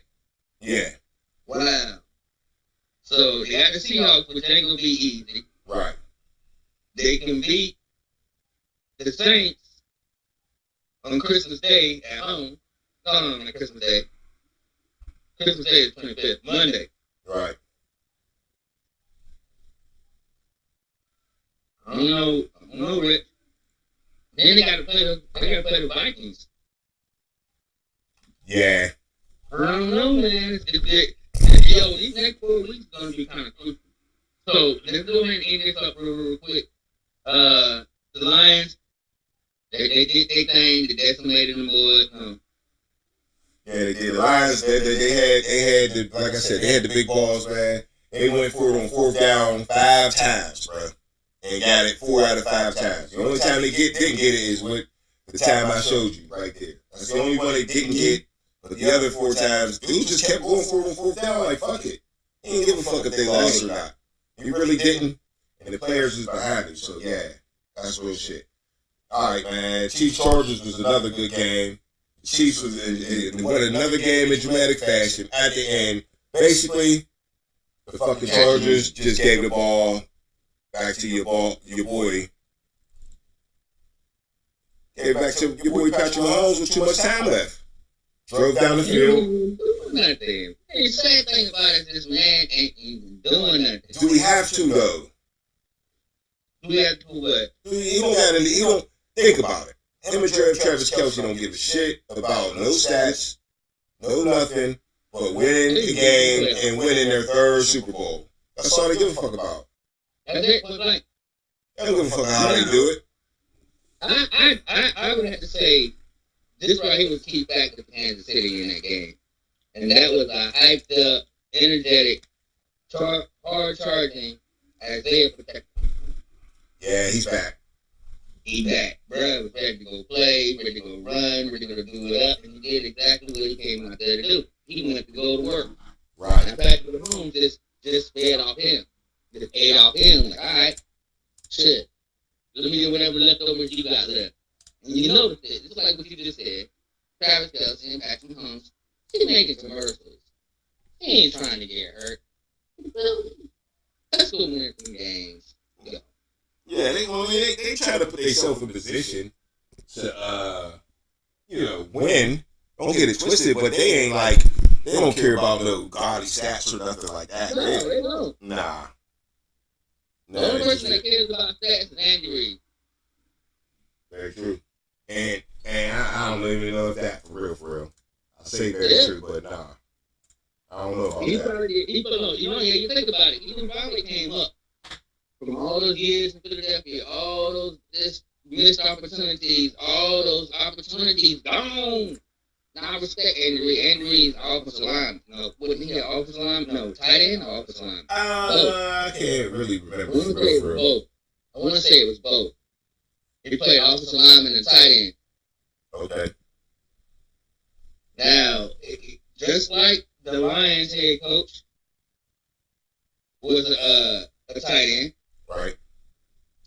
Yeah. Wow. So they got the Seahawks, which ain't gonna be easy. Right. They can beat the Saints on Christmas Day at home. No, not Christmas Day. Christmas Day is 25th, Monday. Right. I don't know, Rich. Then they gotta play the Vikings. Yeah. I don't know, man. These next 4 weeks are gonna be kind of crucial. So let's go ahead and end this up real quick. The Lions, they did their thing. They decimated the boys. Yeah, they did. The Lions, they had the, like I said, they had the big balls, man. They went for it on 4th down 5 times, bro. And got it 4 out of 5 times. The only time they didn't get it is with the time I showed you right there. That's the only one they didn't get. But the other 4 times, dude just kept going for it on 4th down like, fuck it. He didn't give a fuck if they lost or not. He really didn't. And the players was behind him. So, yeah, that's real shit. All right, man. Chiefs-Chargers was another good game. The Chiefs was another game in dramatic fashion. At the end, basically, the fucking Chargers just gave the ball back to your boy. Gave back to your boy Patrick Mahomes with too much time left. Drove down the field. Nothing. The sad thing about it is this man ain't even doing nothing. Do we have to though? Do we have to what? He don't think about it. Him and Travis Kelce don't give a shit about no stats, no nothing, but winning the game and winning their 3rd Super Bowl. That's all they give a fuck about. That's it. Like, I don't give a fuck how they do it. I would have to say this right here was key factor for Kansas City in that game, and that was a hyped up, energetic, hard charging Isaiah Pacheco. Yeah, he's back. He back, bro. Was ready to go play, ready to go run, ready to go do it up, and he did exactly what he came out there to do. He went to go to work. Right. And Patrick Mahomes just fed off him. Just ate off him. Like, all right, shit. Let me get whatever leftovers you got left. And you notice it. It's like what you just said. Travis Kelce and Patrick Mahomes, he's making commercials. He ain't trying to get hurt. Let's go win some games. Go. Yeah, they try to put themselves in position to win. Don't get it twisted, but they ain't like they don't care about no godly stats or nothing like that. No, they don't. Nah. The only person that cares about stats is Andy Reid. Very true. And I don't even know if that for real. I say very true, but nah. I don't know about that. You think about it. Even Bobby came up from all those years in Philadelphia, all those missed opportunities, all those opportunities gone. Now I respect Andy Reid. Andy Reid's offensive line. No, wasn't he an offensive line? No, tight end or offensive line? I can't really remember. I want to say it was both. He played offensive lineman and tight end. Okay. Now, just like the Lions head coach was a tight end. Right.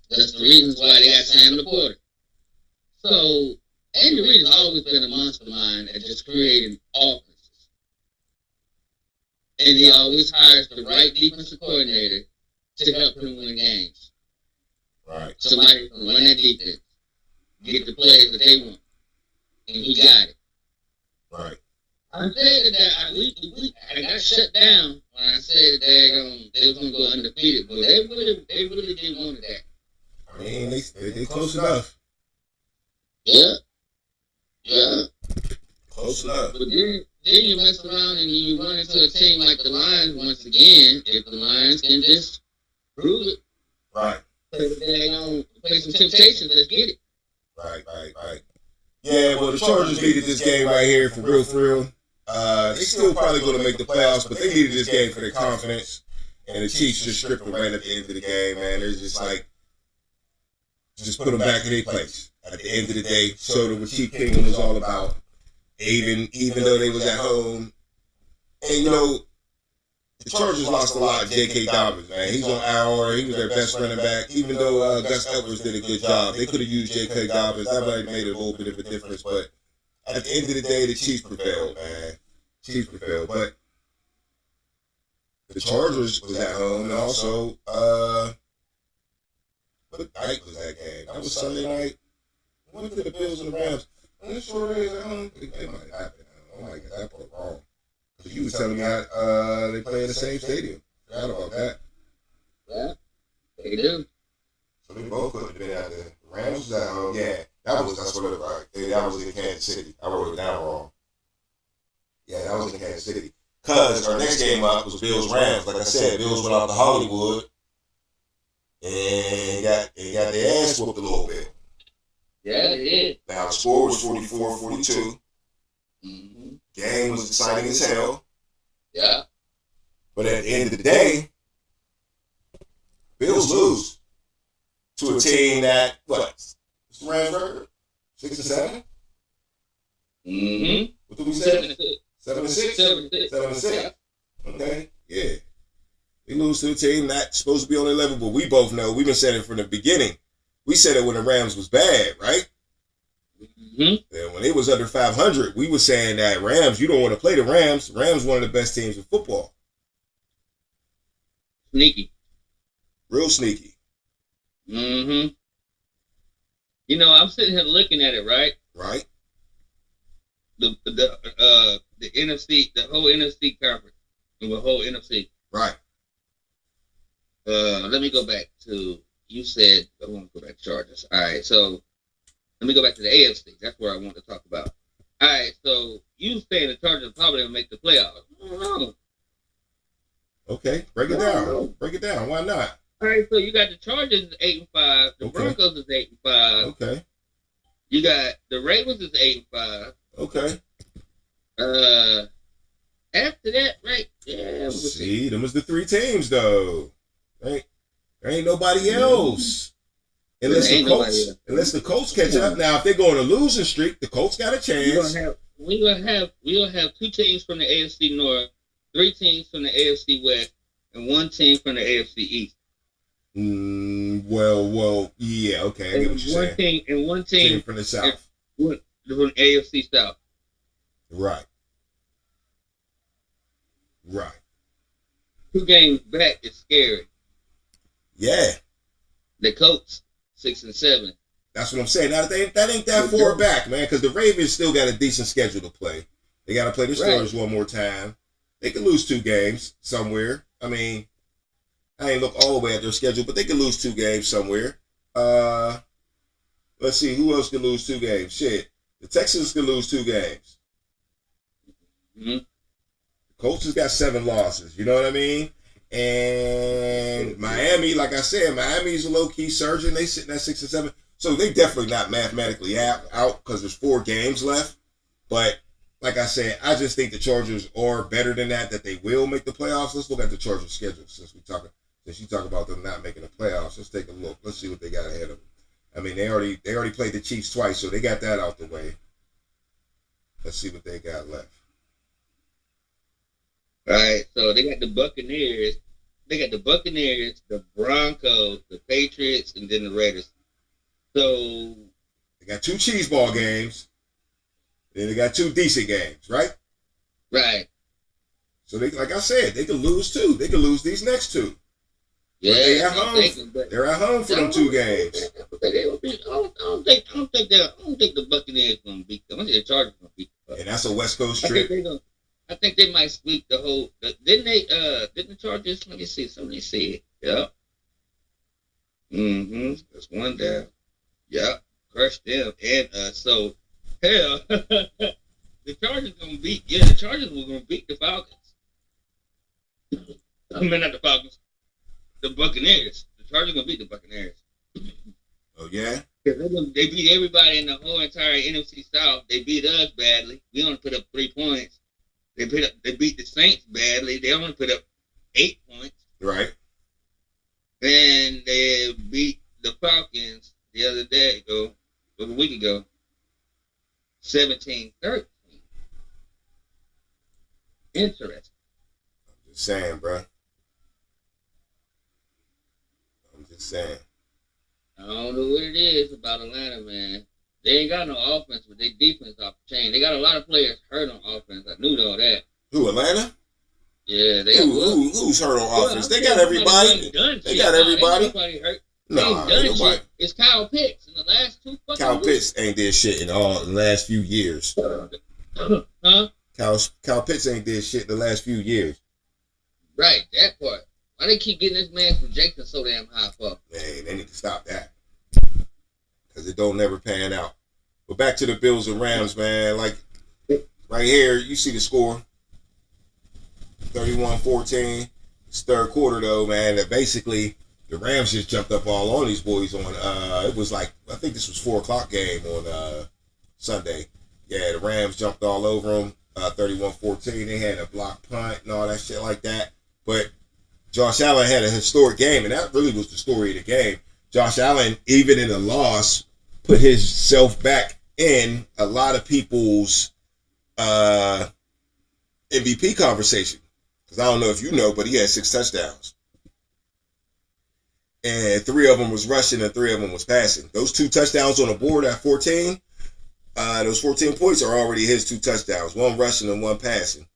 That's the reasons why they got Sam Laporta. So, Andy Reid has always been a mastermind at just creating offenses. And he always hires the right defensive coordinator to help him win games. Right. Somebody can run that defense, get the players that they want. And he got it. Right. I said that I got shut down when I said that they was going to go undefeated, but they really didn't want that. I mean, they close enough. Yeah. Yeah. Close enough. But then you mess around and you run into a team like the Lions once again. If the Lions can just prove it. Right. Play some temptations. Let's get it. Right. Yeah, well, the Chargers needed this game right here for real. They still probably going to make the playoffs, but they needed this game for their confidence. And the Chiefs just stripped them right at the end of the game, man. They're just like, just put them back in their place. At the end of the day, showed them what Chief Kingdom was all about. Even though they was at home. And, you know, the Chargers lost a lot of J.K. Dobbins, man. He's on IR. He was their best running back. Even though Gus Edwards did a good job, they could have used J.K. Dobbins. That might have made a little bit of a difference. But at the end of the day, the Chiefs prevailed, man. Chiefs prevailed. But the Chargers was at home. And also, what night was that game? That was Sunday night. When did the Bills and the Rams? I'm not sure they was at home. It might happen. I might get that part wrong. You was telling me they play in the same stadium. Forgot about that. Yeah, they do. So they both could have been at the Rams was at home. Yeah, that's what it was like. That was in Kansas City. I wrote it down wrong. Yeah, that was in Kansas City. Because our next game up was Bills Rams. Like I said, Bills went out to Hollywood and got their ass whooped a little bit. Yeah, they did. Now the score was 44-42. Mm-hmm. Game was exciting as hell. Yeah. But at the end of the day, Bills lose to a team that, what's the Rams record? 6-7? Mm-hmm. What did we say? 7-6. 7-6. Okay. Yeah. They lose to a team not supposed to be on their level, but we both know, we've been saying it from the beginning. We said it when the Rams was bad, right? Mm-hmm. And when it was under 500, we were saying that Rams, you don't want to play the Rams. Rams one of the best teams in football. Sneaky. Real sneaky. Mm-hmm. You know, I'm sitting here looking at it, right? Right. The NFC, the whole NFC conference, the whole NFC. Right. Let me go back to, you said, I want to go back to Chargers. All right, so let me go back to the AFC. That's where I want to talk about. All right, so you saying the Chargers probably will make the playoffs. I don't know. Okay, break it down. Break it down. Why not? All right, so you got the Chargers is 8-5. The Broncos is 8-5. Okay. You got the Ravens is 8-5. Okay. After that, right? Yeah. See, them was the three teams though. Right? There ain't nobody else. Unless the Colts catch up. Now, if they're going to losing streak, the Colts got a chance. We'll have two teams from the AFC North, three teams from the AFC West, and one team from the AFC East. Well, yeah, okay, I get what you're saying. One team from the South. From the AFC South. Right. 2 games back is scary. Yeah. The Colts 6-7. That's what I'm saying. Now, that ain't that far back, man, because the Ravens still got a decent schedule to play. They got to play the Steelers one more time. They could lose 2 games somewhere. I mean, I ain't look all the way at their schedule, but they could lose 2 games somewhere. Let's see, who else could lose 2 games? Shit, the Texans could lose 2 games. Mm-hmm. The Colts has got 7 losses. You know what I mean? And Miami, like I said, Miami's a low-key surgeon. They sitting at 6-7. So they definitely not mathematically out because there's 4 games left. But like I said, I just think the Chargers are better than that they will make the playoffs. Let's look at the Chargers schedule since you talk about them not making the playoffs. Let's take a look. Let's see what they got ahead of them. I mean, they already played the Chiefs twice, so they got that out the way. Let's see what they got left. All right, so they got the Buccaneers. The Broncos, the Patriots, and then the Raiders. So they got 2 cheese ball games. Then they got 2 decent games, right? Right. So they, like I said, they could lose 2. They could lose these next 2. Yeah, they're at home for them 2 games. I don't think the Buccaneers gonna beat them. I think the Chargers gonna beat them. And that's a West Coast trip. I think they might sweep the whole. Didn't the Chargers? Let me see. Somebody see it. Yeah. Mm-hmm. That's 1 down. Yeah. crush them and us. So hell, the Chargers gonna beat. Yeah, the Chargers were gonna beat the Falcons. I mean, not the Falcons, the Buccaneers. The Chargers gonna beat the Buccaneers. Oh yeah. They beat everybody in the whole entire NFC South. They beat us badly. We only put up 3 points. They beat the Saints badly. They only put up 8 points. Right. And they beat the Falcons the other day, a week ago, 17-13. Interesting. I'm just saying, bro. I'm just saying. I don't know what it is about Atlanta, man. They ain't got no offense, but they defense off the chain. They got a lot of players hurt on offense. I knew all that. Who, Atlanta? Yeah, they who's hurt on offense? They got everybody. They got everybody. Nobody hurt. No, nobody. Shit. It's Kyle Pitts in the last 2 fucking Kyle weeks. Pitts ain't did shit in the last few years. Huh? Kyle Pitts ain't did shit in the last few years. Right, that part. Why they keep getting this man's projection so damn high for? Man, they need to stop that. Because it don't never pan out. But back to the Bills and Rams, man. Like, right here, you see the score. 31-14. It's third quarter, though, man. That basically, the Rams just jumped up all on these boys on, it was like, I think this was 4 o'clock game on Sunday. Yeah, the Rams jumped all over them. 31-14. They had a block punt and all that shit like that. But Josh Allen had a historic game, and that really was the story of the game. Josh Allen, even in a loss, put himself back in a lot of people's MVP conversation. Because I don't know if you know, but he had 6 touchdowns. And 3 of them was rushing and 3 of them was passing. Those 2 touchdowns on the board at 14, those 14 points are already his 2 touchdowns. 1 rushing and 1 passing.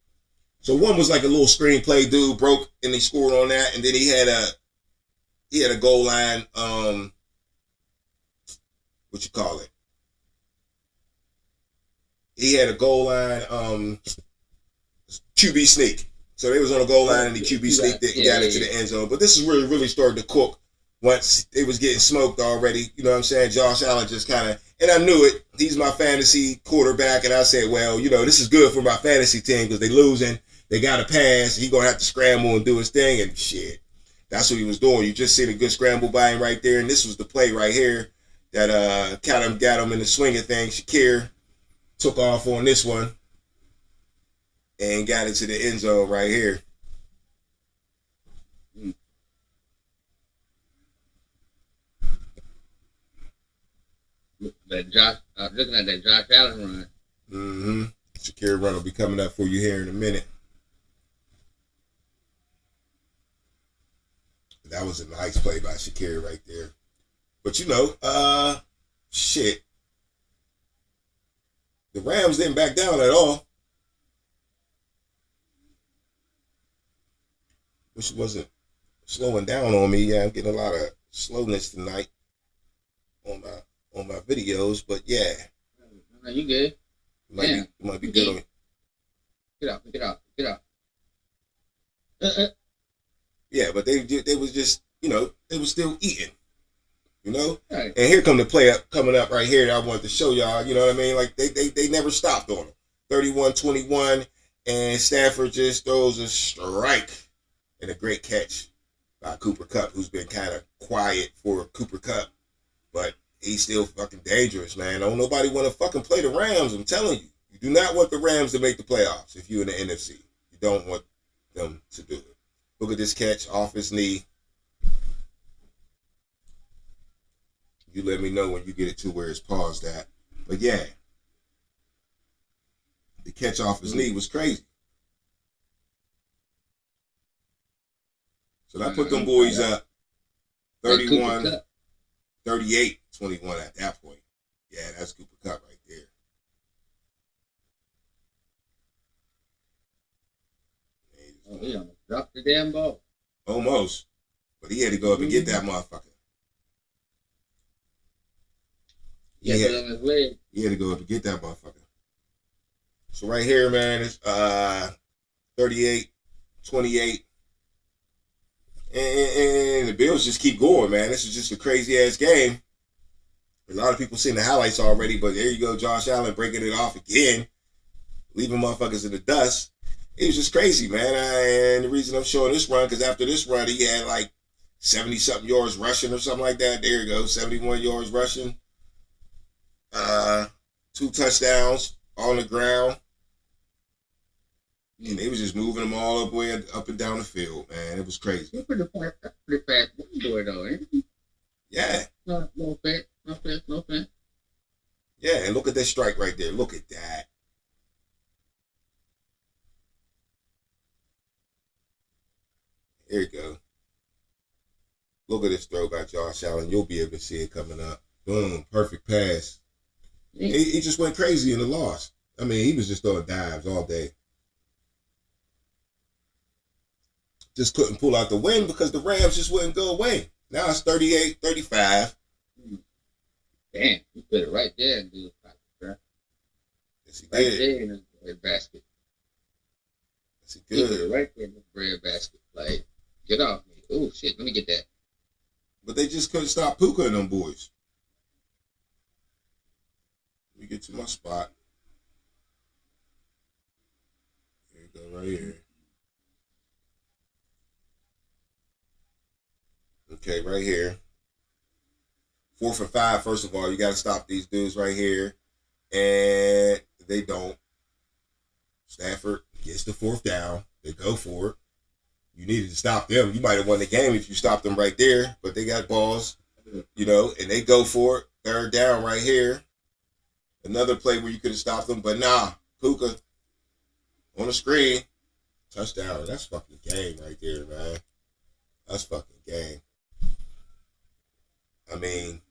So one was like a little screenplay dude broke and he scored on that, and then he had a goal line what you call it? He had a goal line QB sneak. So they was on a goal line and the QB sneaked it and got into the end zone. But this is really starting to cook once it was getting smoked already. You know what I'm saying? Josh Allen just kind of, and I knew it. He's my fantasy quarterback, and I said, well, you know, this is good for my fantasy team because they losing. They got to pass. He going to have to scramble and do his thing, and shit. That's what he was doing. You just seen a good scramble by him right there, and this was the play right here that got him in the swinging thing. Shakir took off on this one and got into the end zone right here. Looking at that Josh Allen run. Mm-hmm. Shakir run will be coming up for you here in a minute. That was a nice play by Shakir right there. But you know, shit. The Rams didn't back down at all. Which wasn't slowing down on me. Yeah, I'm getting a lot of slowness tonight on my videos, but yeah. No, you good. Might be good on me. Get out. Yeah, but they was just, you know, they was still eating, you know. Right. And here come the play coming up right here that I wanted to show y'all. You know what I mean? Like they never stopped on them. 31-21, and Stafford just throws a strike and a great catch by Cooper Kupp, who's been kind of quiet for Cooper Kupp, but he's still fucking dangerous, man. Don't nobody want to fucking play the Rams. I'm telling you, you do not want the Rams to make the playoffs if you're in the NFC. You don't want them to do it. Look at this catch off his knee. You let me know when you get it to where it's paused at. But yeah, the catch off his knee was crazy. So that put them boys up 31, 38, 21 at that point. Yeah, that's Cooper Kupp right there. Oh, he almost dropped the damn ball. Almost. But he had to go up and get that motherfucker. He had to go up and get that motherfucker. So right here, man, it's 38-28. And the Bills just keep going, man. This is just a crazy-ass game. A lot of people seen the highlights already, but there you go, Josh Allen breaking it off again, leaving motherfuckers in the dust. It was just crazy, man. And the reason I'm showing this run, because after this run, he had like 70-something yards rushing or something like that. There you go, 71 yards rushing. 2 touchdowns on the ground. And they was just moving them all up and down the field, man. It was crazy. That's pretty fast boy, though, ain't it? Yeah. No fast. Yeah, and look at that strike right there. Look at that. There you go. Look at this throw by Josh Allen. You'll be able to see it coming up. Boom. Perfect pass. Yeah. He just went crazy in the loss. I mean, he was just throwing dives all day. Just couldn't pull out the win because the Rams just wouldn't go away. Now it's 38-35. Damn, you put it right there in the pocket, bro. Yes, he Right did. there in the bread basket. Yes, he You put did. it right there in the bread basket. Like, get off me. Oh, shit, let me get that. But they just couldn't stop Puka and them boys. Let me get to my spot. There you go, right here. Okay, right here. 4th and 5, first of all. You got to stop these dudes right here. And they don't. Stafford gets the 4th down. They go for it. You needed to stop them. You might have won the game if you stopped them right there. But they got balls, you know, and they go for it. 3rd down right here. Another play where you could have stopped them. But nah, Puka on the screen. Touchdown. That's fucking game right there, man. That's fucking game. I mean,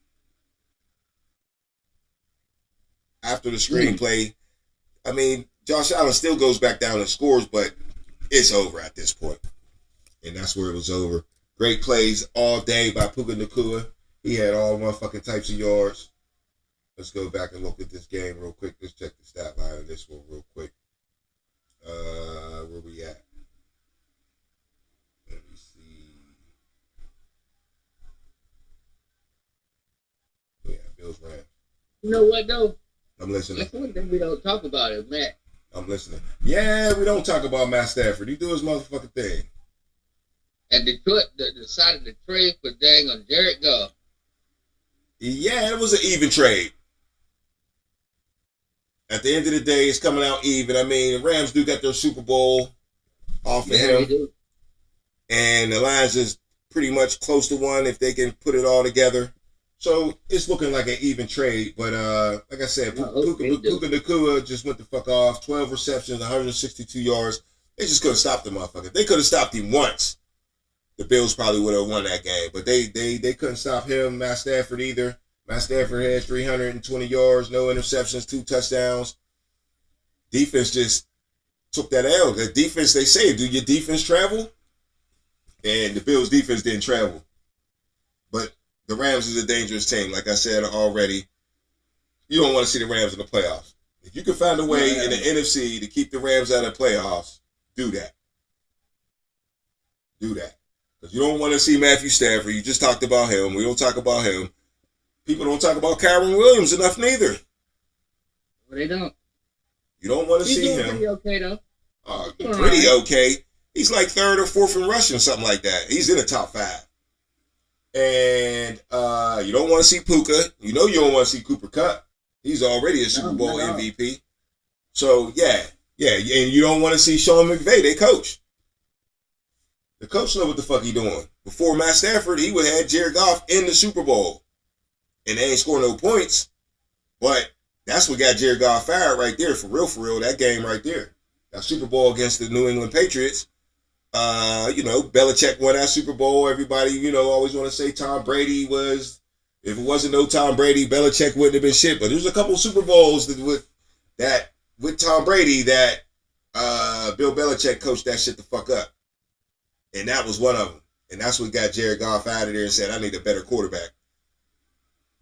after the screenplay, I mean, Josh Allen still goes back down and scores, but it's over at this point. And that's where it was over. Great plays all day by Puka Nacua. He had all motherfucking types of yards. Let's go back and look at this game real quick. Let's check the stat line of this one real quick. Where we at? Let me see. Yeah, Bills Rams. You know what, though? I'm listening. That's one thing we don't talk about is Matt. I'm listening. Yeah, we don't talk about Matt Stafford. He do his motherfucking thing. And Detroit decided to trade for dang on Jared Goff. Yeah, it was an even trade. At the end of the day, it's coming out even. I mean, the Rams do got their Super Bowl off of Yeah, him. they do. And the Lions is pretty much close to one if they can put it all together. So it's looking like an even trade. But like I said, Puka Nacua just went the fuck off. 12 receptions, 162 yards. They just couldn't stop the motherfucker. They could have stopped him once. The Bills probably would have won that game. But they couldn't stop him, Matt Stafford either. Matt Stafford had 320 yards, no interceptions, 2 touchdowns. Defense just took that L. The defense, they say, do your defense travel? And the Bills' defense didn't travel. But the Rams is a dangerous team. Like I said already, you don't want to see the Rams in the playoffs. If you can find a way in the NFC to keep the Rams out of the playoffs, do that. Do that. Because you don't want to see Matthew Stafford. You just talked about him. We don't talk about him. People don't talk about Kyron Williams enough neither. Well, they don't. You don't want to He's see doing him. pretty okay, though. Pretty okay. He's like 3rd or 4th in rushing, something like that. He's in the top 5. And you don't want to see Puka. You know you don't want to see Cooper Kupp. He's already a Super Bowl MVP. So, yeah. And you don't want to see Sean McVay, their coach. The coach know what the fuck he doing. Before Matt Stafford, he would have had Jared Goff in the Super Bowl. And they ain't scoring no points. But that's what got Jared Goff fired right there. For real, that game right there. That Super Bowl against the New England Patriots. Belichick won that Super Bowl. Everybody, always want to say Tom Brady was, if it wasn't no Tom Brady, Belichick wouldn't have been shit. But there's a couple Super Bowls with Tom Brady that Bill Belichick coached that shit the fuck up. And that was one of them. And that's what got Jared Goff out of there and said, I need a better quarterback.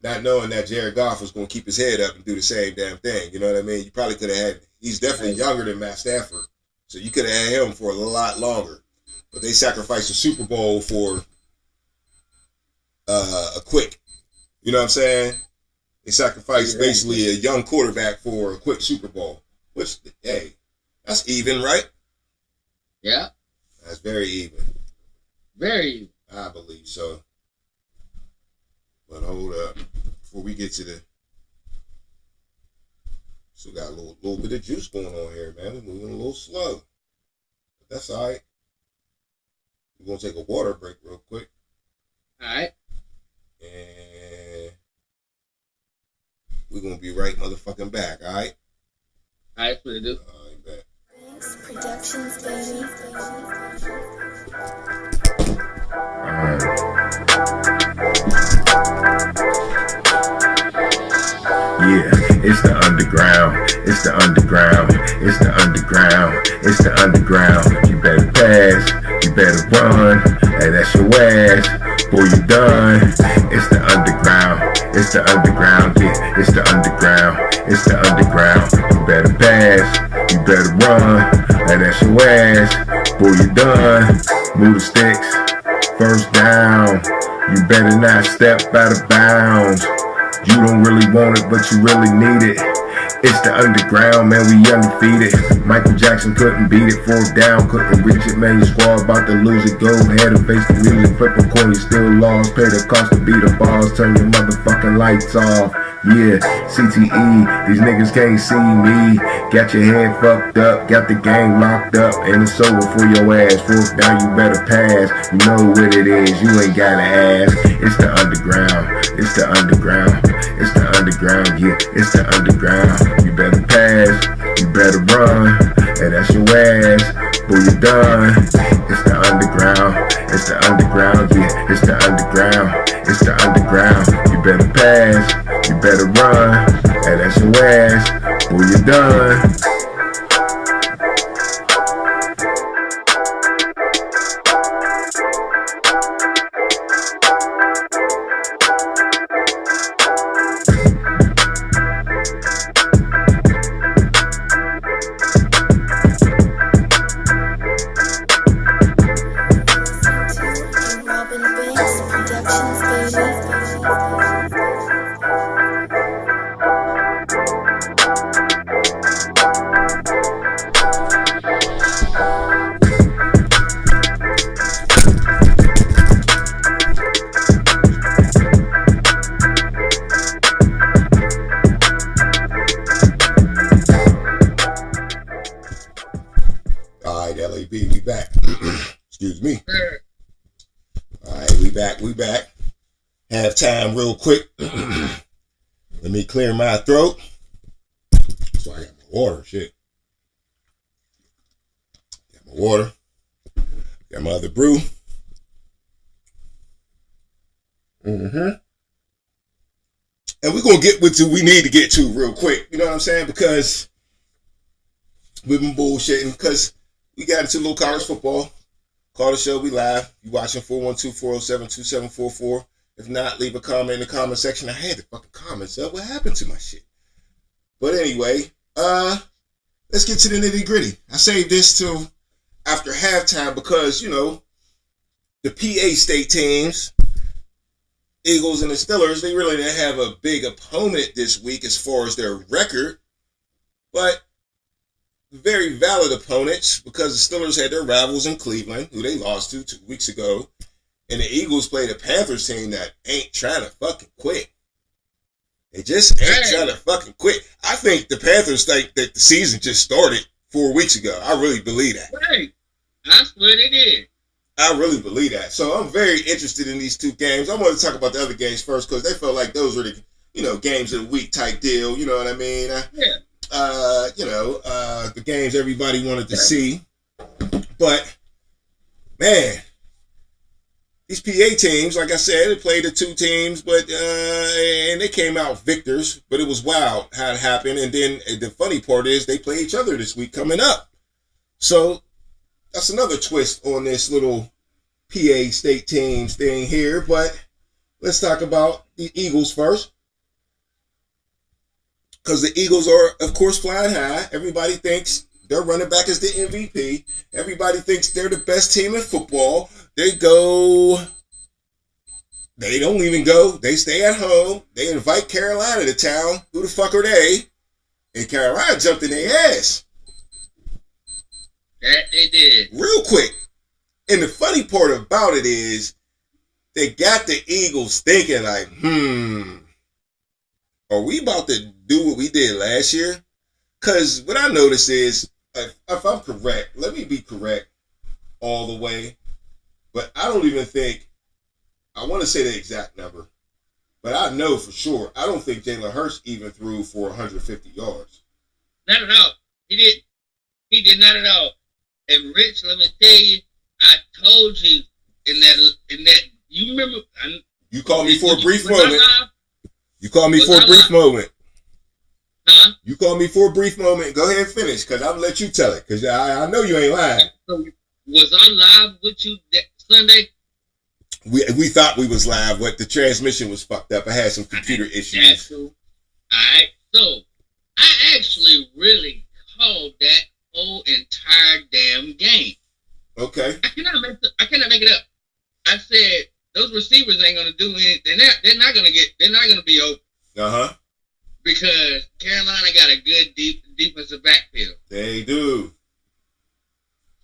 Not knowing that Jared Goff was going to keep his head up and do the same damn thing. You know what I mean? You probably could have had, he's definitely younger than Matt Stafford. So you could have had him for a lot longer. But they sacrificed the Super Bowl for a quick. You know what I'm saying? They sacrificed basically a young quarterback for a quick Super Bowl. Which, hey, that's even, right? Yeah. That's very even. Very even. I believe so. But hold up. Before we get to the... Still got a little bit of juice going on here, man. We're moving a little slow. But that's all right. We're going to take a water break real quick. All right. And we're going to be right motherfucking back, all right? All right, what to do? All right, back. Banks Productions, baby. Yeah, it's the underground, it's the underground, it's the underground, it's the underground. You better pass, you better run, and that's your ass, boy, you done. It's the underground, it's the underground, yeah, it's the underground, it's the underground. You better pass, you better run, and that's your ass, boy, you done. Move the sticks, first down, you better not step out of bounds. You don't really want it, but you really need it. It's the underground, man, we undefeated. Michael Jackson couldn't beat it, fourth down, couldn't reach it, man, your squad about to lose it. Go ahead and face the music, flip a coin, you still lost. Pay the cost to beat the balls, turn your motherfucking lights off. Yeah, CTE, these niggas can't see me. Got your head fucked up, got the game locked up, and it's over for your ass. Fourth down, you better pass. You know what it is, you ain't gotta ask. It's the underground, it's the underground, it's the underground, yeah, it's the underground. You better pass, you better run, and that's your ass, boy, you done. It's the underground, it's the underground, yeah, it's the underground, it's the underground. You better pass, you better run, and that's your ass, boy, you done. Robin Banks Productions, baby. All right, LAB, we back. Excuse me. All right, we back. Halftime real quick. Let me clear my throat. So I got my water, shit. Got my water. Got my other brew. And we're going to get with what we need to get to real quick. You know what I'm saying? Because we've been bullshitting. Because we got into a little college football. Call the show, we live. You watching 412-407-2744. If not, leave a comment in the comment section. I had the fucking comments up. What happened to my shit? But anyway, let's get to the nitty gritty. I saved this till after halftime because, you know, the PA state teams, Eagles and the Steelers, they really didn't have a big opponent this week as far as their record. But very valid opponents because the Steelers had their rivals in Cleveland, who they lost to 2 weeks ago. And the Eagles played a Panthers team that ain't trying to fucking quit. They just ain't trying to fucking quit. I think the Panthers think that the season just started 4 weeks ago. I really believe that. Right. That's what it is. I really believe that. So I'm very interested in these two games. I want to talk about the other games first because they felt like those were the, you know, games of the week type deal. You know what I mean? The games everybody wanted to see. But, man, these PA teams, like I said, they played the two teams, but and they came out victors. But it was wild how it happened. And then the funny part is they play each other this week coming up. So that's another twist on this little PA state teams thing here. But let's talk about the Eagles first. Because the Eagles are, of course, flying high. Everybody thinks their running back is the MVP. Everybody thinks they're the best team in football. They go They don't even go. They stay at home. They invite Carolina to town. Who the fuck are they? And Carolina jumped in their ass. That they did. Real quick. And the funny part about it is they got the Eagles thinking like, are we about to do what we did last year? Because what I noticed is, if I'm correct, let me be correct all the way, but I don't even think, I want to say the exact number, but I know for sure, I don't think Jalen Hurts even threw for 150 yards. Not at all. He did not at all. And Rich, let me tell you, I told you in that you remember. You called me for a brief moment. You called me for a brief moment. Huh? You called me for a brief moment. Go ahead and finish, because I'm going to let you tell it, because I know you ain't lying. So, was I live with you that Sunday? We thought we was live, but the transmission was fucked up. I had some computer issues. That's cool. Alright, so I actually really called that whole entire damn game. Okay. I cannot make it up. I said those receivers ain't gonna do anything. They're not gonna be open. Uh-huh. Because Carolina got a good defensive backfield. They do.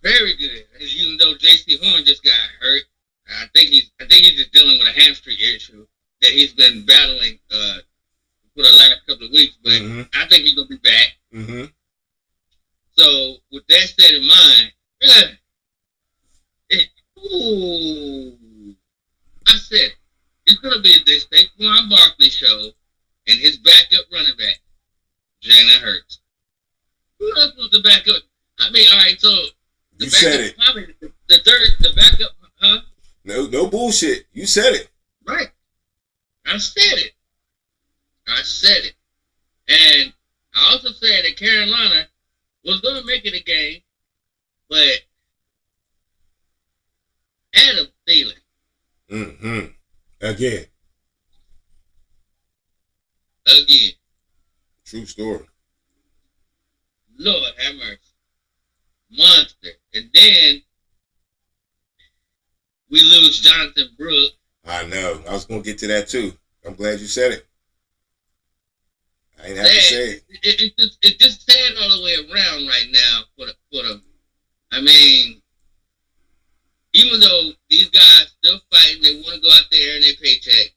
Very good. Even though J.C. Horn just got hurt, I think he's just dealing with a hamstring issue that he's been battling for the last couple of weeks. But I think he's gonna be back. Mm-hmm. So with that set in mind, I said it's gonna be the Saquon Barkley show and his backup running back, Jalen Hurts. Who else was the backup? I mean, all right, so the you backup, said it. probably the backup, huh? No bullshit. You said it. Right. I said it. And I also said that Carolina was going to make it a game, but Adam Thielen. Mm-hmm. Again. True story. Lord have mercy. Monster. And then we lose Jonathan Brooks. I know. I was going to get to that too. I'm glad you said it. I ain't have to say it. It's just sad all the way around right now for the I mean, even though these guys still fighting, they want to go out there and their paycheck.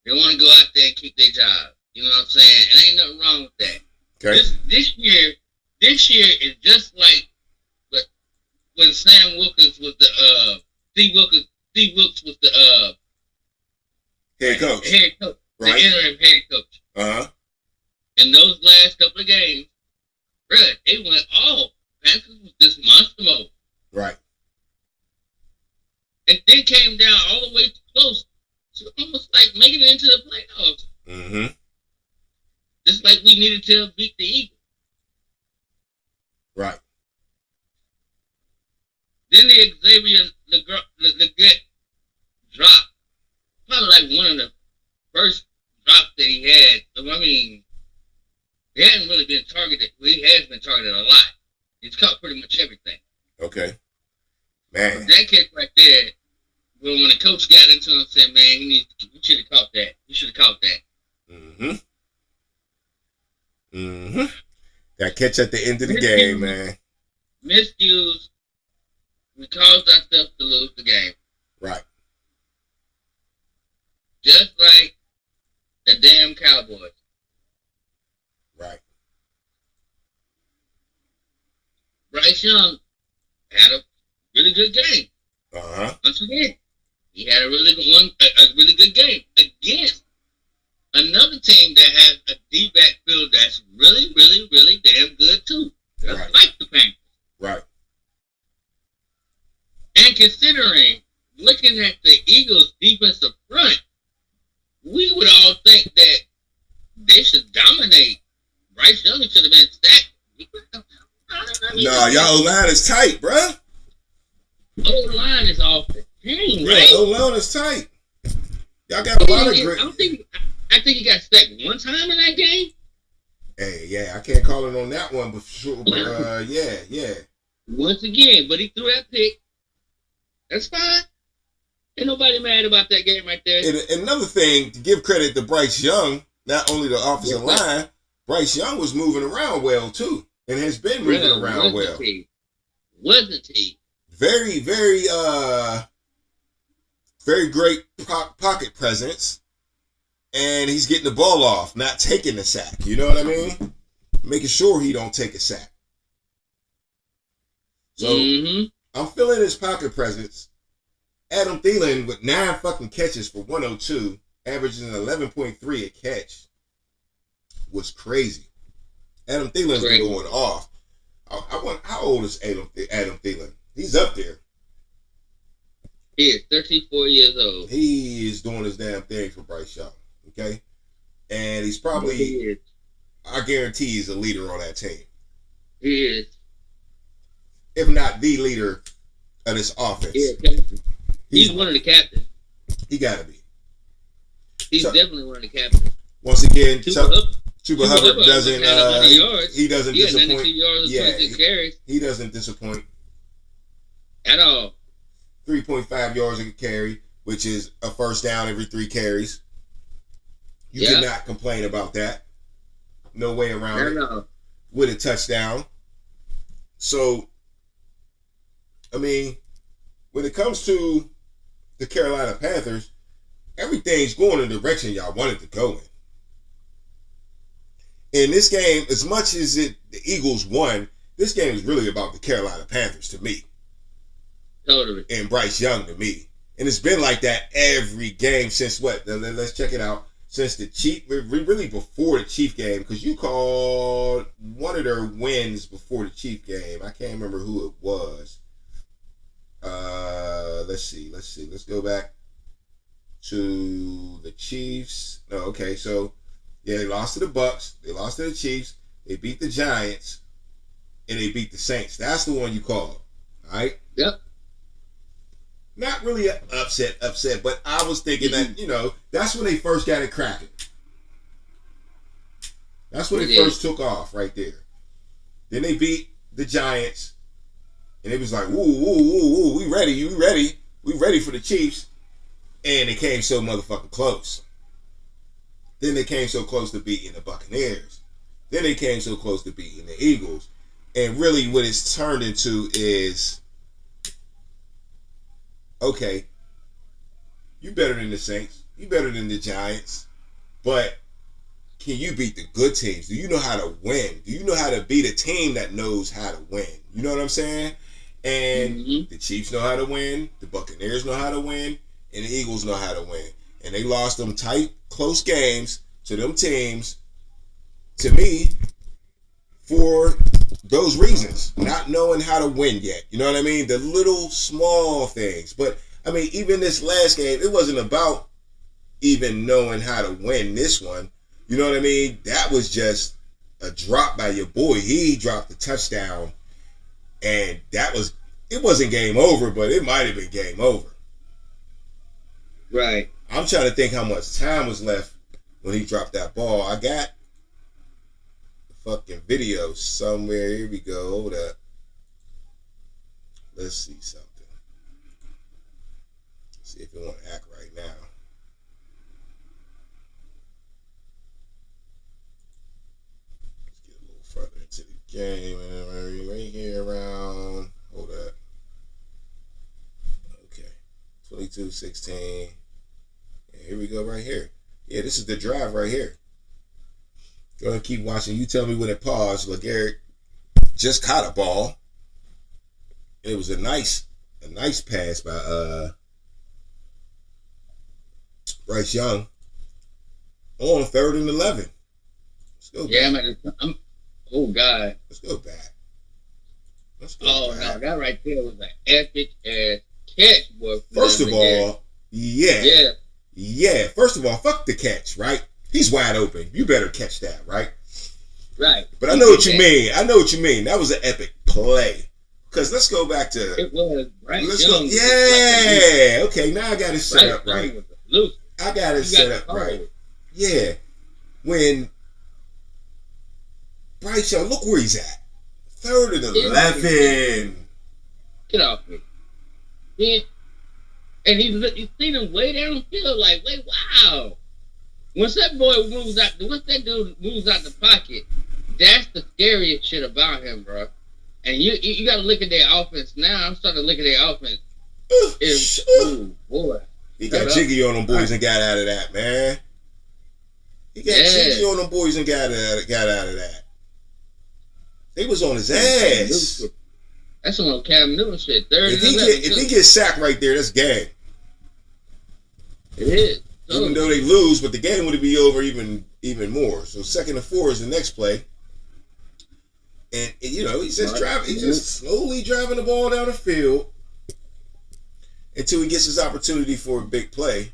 They want to go out there and keep their job. You know what I'm saying? And ain't nothing wrong with that. Okay. This year is just like when Sam Wilkins was the Steve Wilkes was the head coach. Right. The interim head coach. Uh-huh. In those last couple of games, bruh, they went all. Panthers was this monster mode. Right. And then came down all the way close to almost like making it into the playoffs. Mm-hmm. Just like we needed to beat the Eagles. Right. Then the Xavier Leggett drop. Probably like one of the first drops that he had. I mean, he hadn't really been targeted. Well, he has been targeted a lot. He's caught pretty much everything. Okay. Man. But that kick right there, when the coach got into him and said, man, you should have caught that. You should have caught that. Mm-hmm. Mm-hmm. That catch at the end of the game, man. Miscues. We caused ourselves to lose the game. Right. Just like the damn Cowboys. Right. Bryce Young had a really good game. Uh-huh. Once again, he had a really good game against another team that has a D backfield that's really, really, really damn good too. Just Right. like the Panthers. Right. And considering, looking at the Eagles' defensive front, we would all think that they should dominate. Bryce Young should have been stacked. Nah, y'all O-line is tight, bruh. O-line is off the chain, right? Yeah, O-line is tight. Y'all got a lot of great. I think he got stacked one time in that game. Hey, yeah, I can't call it on that one, but for sure. But yeah. Once again, but he threw that pick. That's fine. Ain't nobody mad about that game right there. And another thing, to give credit to Bryce Young, not only the offensive line, Bryce Young was moving around well too, and has been moving around well. Wasn't he? Very, very, very great pocket presence, and he's getting the ball off, not taking the sack. You know what I mean? Making sure he don't take a sack. So I'm feeling his pocket presence. Adam Thielen with 9 fucking catches for 102, averaging 11.3 a catch, was crazy. Adam Thielen's been going off. I want, how old is Adam Thielen? He's up there. He is 34 years old. He is doing his damn thing for Bryce Young. Okay? And he's probably, I guarantee he's a leader on that team. He is. If not the leader of this offense. Yeah, he's one of the captains. He gotta be. He's definitely one of the captains. Once again, Chuba Hubbard doesn't. He doesn't disappoint. He doesn't disappoint at all. 3.5 yards a carry, which is a first down every 3 carries. You cannot complain about that. No way around it. No. With a touchdown. So, I mean, when it comes to the Carolina Panthers, everything's going in the direction y'all wanted to go in. In this game, as much as the Eagles won, this game is really about the Carolina Panthers to me. Totally. And Bryce Young to me. And it's been like that every game since what? Let's check it out. Since the Chief, really before the Chief game, because you called one of their wins before the Chief game. I can't remember who it was. Let's see. Let's go back to the Chiefs. No, okay. So, yeah, they lost to the Bucks. They lost to the Chiefs. They beat the Giants. And they beat the Saints. That's the one you called. All right? Yep. Not really an upset, but I was thinking that, that's when they first got it cracking. That's when they first took off right there. Then they beat the Giants. And it was like, ooh, we ready. We ready for the Chiefs. And they came so motherfucking close. Then they came so close to beating the Buccaneers. Then they came so close to beating the Eagles. And really what it's turned into is, okay, you better than the Saints. You better than the Giants. But can you beat the good teams? Do you know how to win? Do you know how to beat a team that knows how to win? You know what I'm saying? And the Chiefs know how to win. The Buccaneers know how to win. And the Eagles know how to win. And they lost them tight, close games to them teams, to me, for those reasons. Not knowing how to win yet. You know what I mean? The little small things. But, I mean, even this last game, it wasn't about even knowing how to win this one. You know what I mean? That was just a drop by your boy. He dropped the touchdown. And it wasn't game over, but it might have been game over. Right. I'm trying to think how much time was left when he dropped that ball. I got the fucking video somewhere. Here we go. Hold up. Let's see something. See if it want to act right now. Let's get a little further into the game. Right here around. Hold up. Okay. 22-16. Here we go right here. Yeah, this is the drive right here. Go ahead and keep watching. You tell me when it paused. LeGarrette just caught a ball. And it was a nice pass by Bryce Young on 3rd and 11. Let's go back. Yeah, man. Oh, God. Let's go back. No, that right there was an epic ass catch, boy. First of all, yeah. First of all, fuck the catch, right? He's wide open. You better catch that, right? Right. But I know what you mean. That was an epic play. Because let's go back to. It was, right? Yeah. Okay, now I got it set up right. I got it set up right. Yeah. When Bryce Young, look where he's at. 3rd and 11. Get off me. Yeah. And you see him way downfield, like, wait, wow. Once that boy moves out, once that dude moves out the pocket, that's the scariest shit about him, bro. And you got to look at their offense now. I'm starting to look at their offense. Oh boy, he got jiggy on them boys and got out of that, man. He got jiggy on them boys and got out of that. They was on his ass. That's on Cam Newton shit. If he gets sacked right there, that's game. It is. Even though they lose, but the game would be over even more. So 2nd and 4 is the next play. And he's just slowly driving the ball down the field until he gets his opportunity for a big play.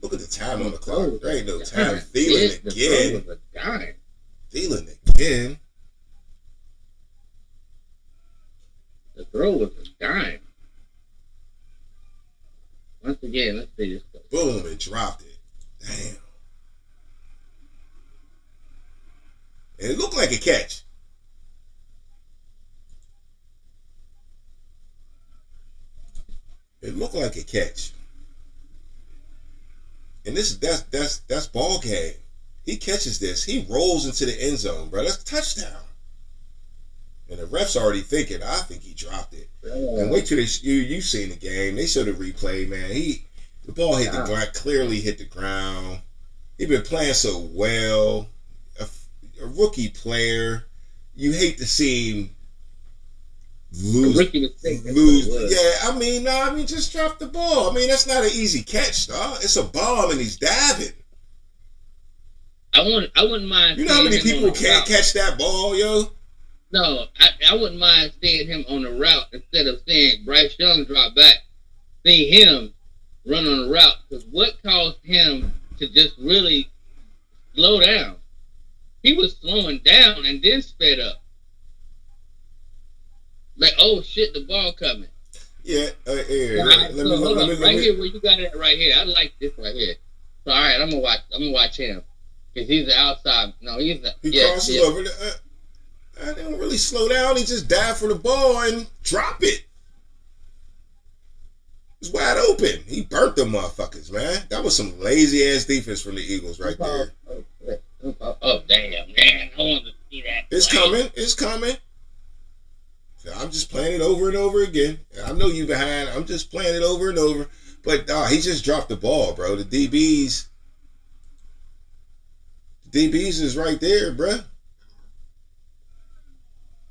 Look at the time on the clock. There ain't no time. Thielen again. The throw was a dime. Once again, let's see this stuff. Boom, and dropped it. Damn. And it looked like a catch. It looked like a catch. And that's ball game. He catches this. He rolls into the end zone, bro. That's a touchdown. And the ref's already thinking, I think he dropped it. And wait till you've seen the game. They showed the replay, man. The ball hit the ground, clearly hit the ground. He been playing so well. A rookie player. You hate to see him lose. Yeah, I mean, just drop the ball. I mean, that's not an easy catch, dog. It's a bomb and he's diving. I wouldn't mind. You know how many people can't catch that ball, yo? No, I wouldn't mind seeing him on the route instead of seeing Bryce Young drop back. See him run on the route, because what caused him to just really slow down? He was slowing down and then sped up. Like, oh shit, the ball coming. Yeah, let me right here where you got it right here. I like this right here. So all right, I'm gonna watch him because he's the outside. No, he crosses over. I didn't really slow down. He just dived for the ball and drop it. It's wide open. He burnt them motherfuckers, man. That was some lazy ass defense from the Eagles right there. Oh damn, man! I want to see that. It's coming. It's coming. I'm just playing it over and over again. I know you behind. I'm just playing it over and over. But he just dropped the ball, bro. The DBs is right there, bro.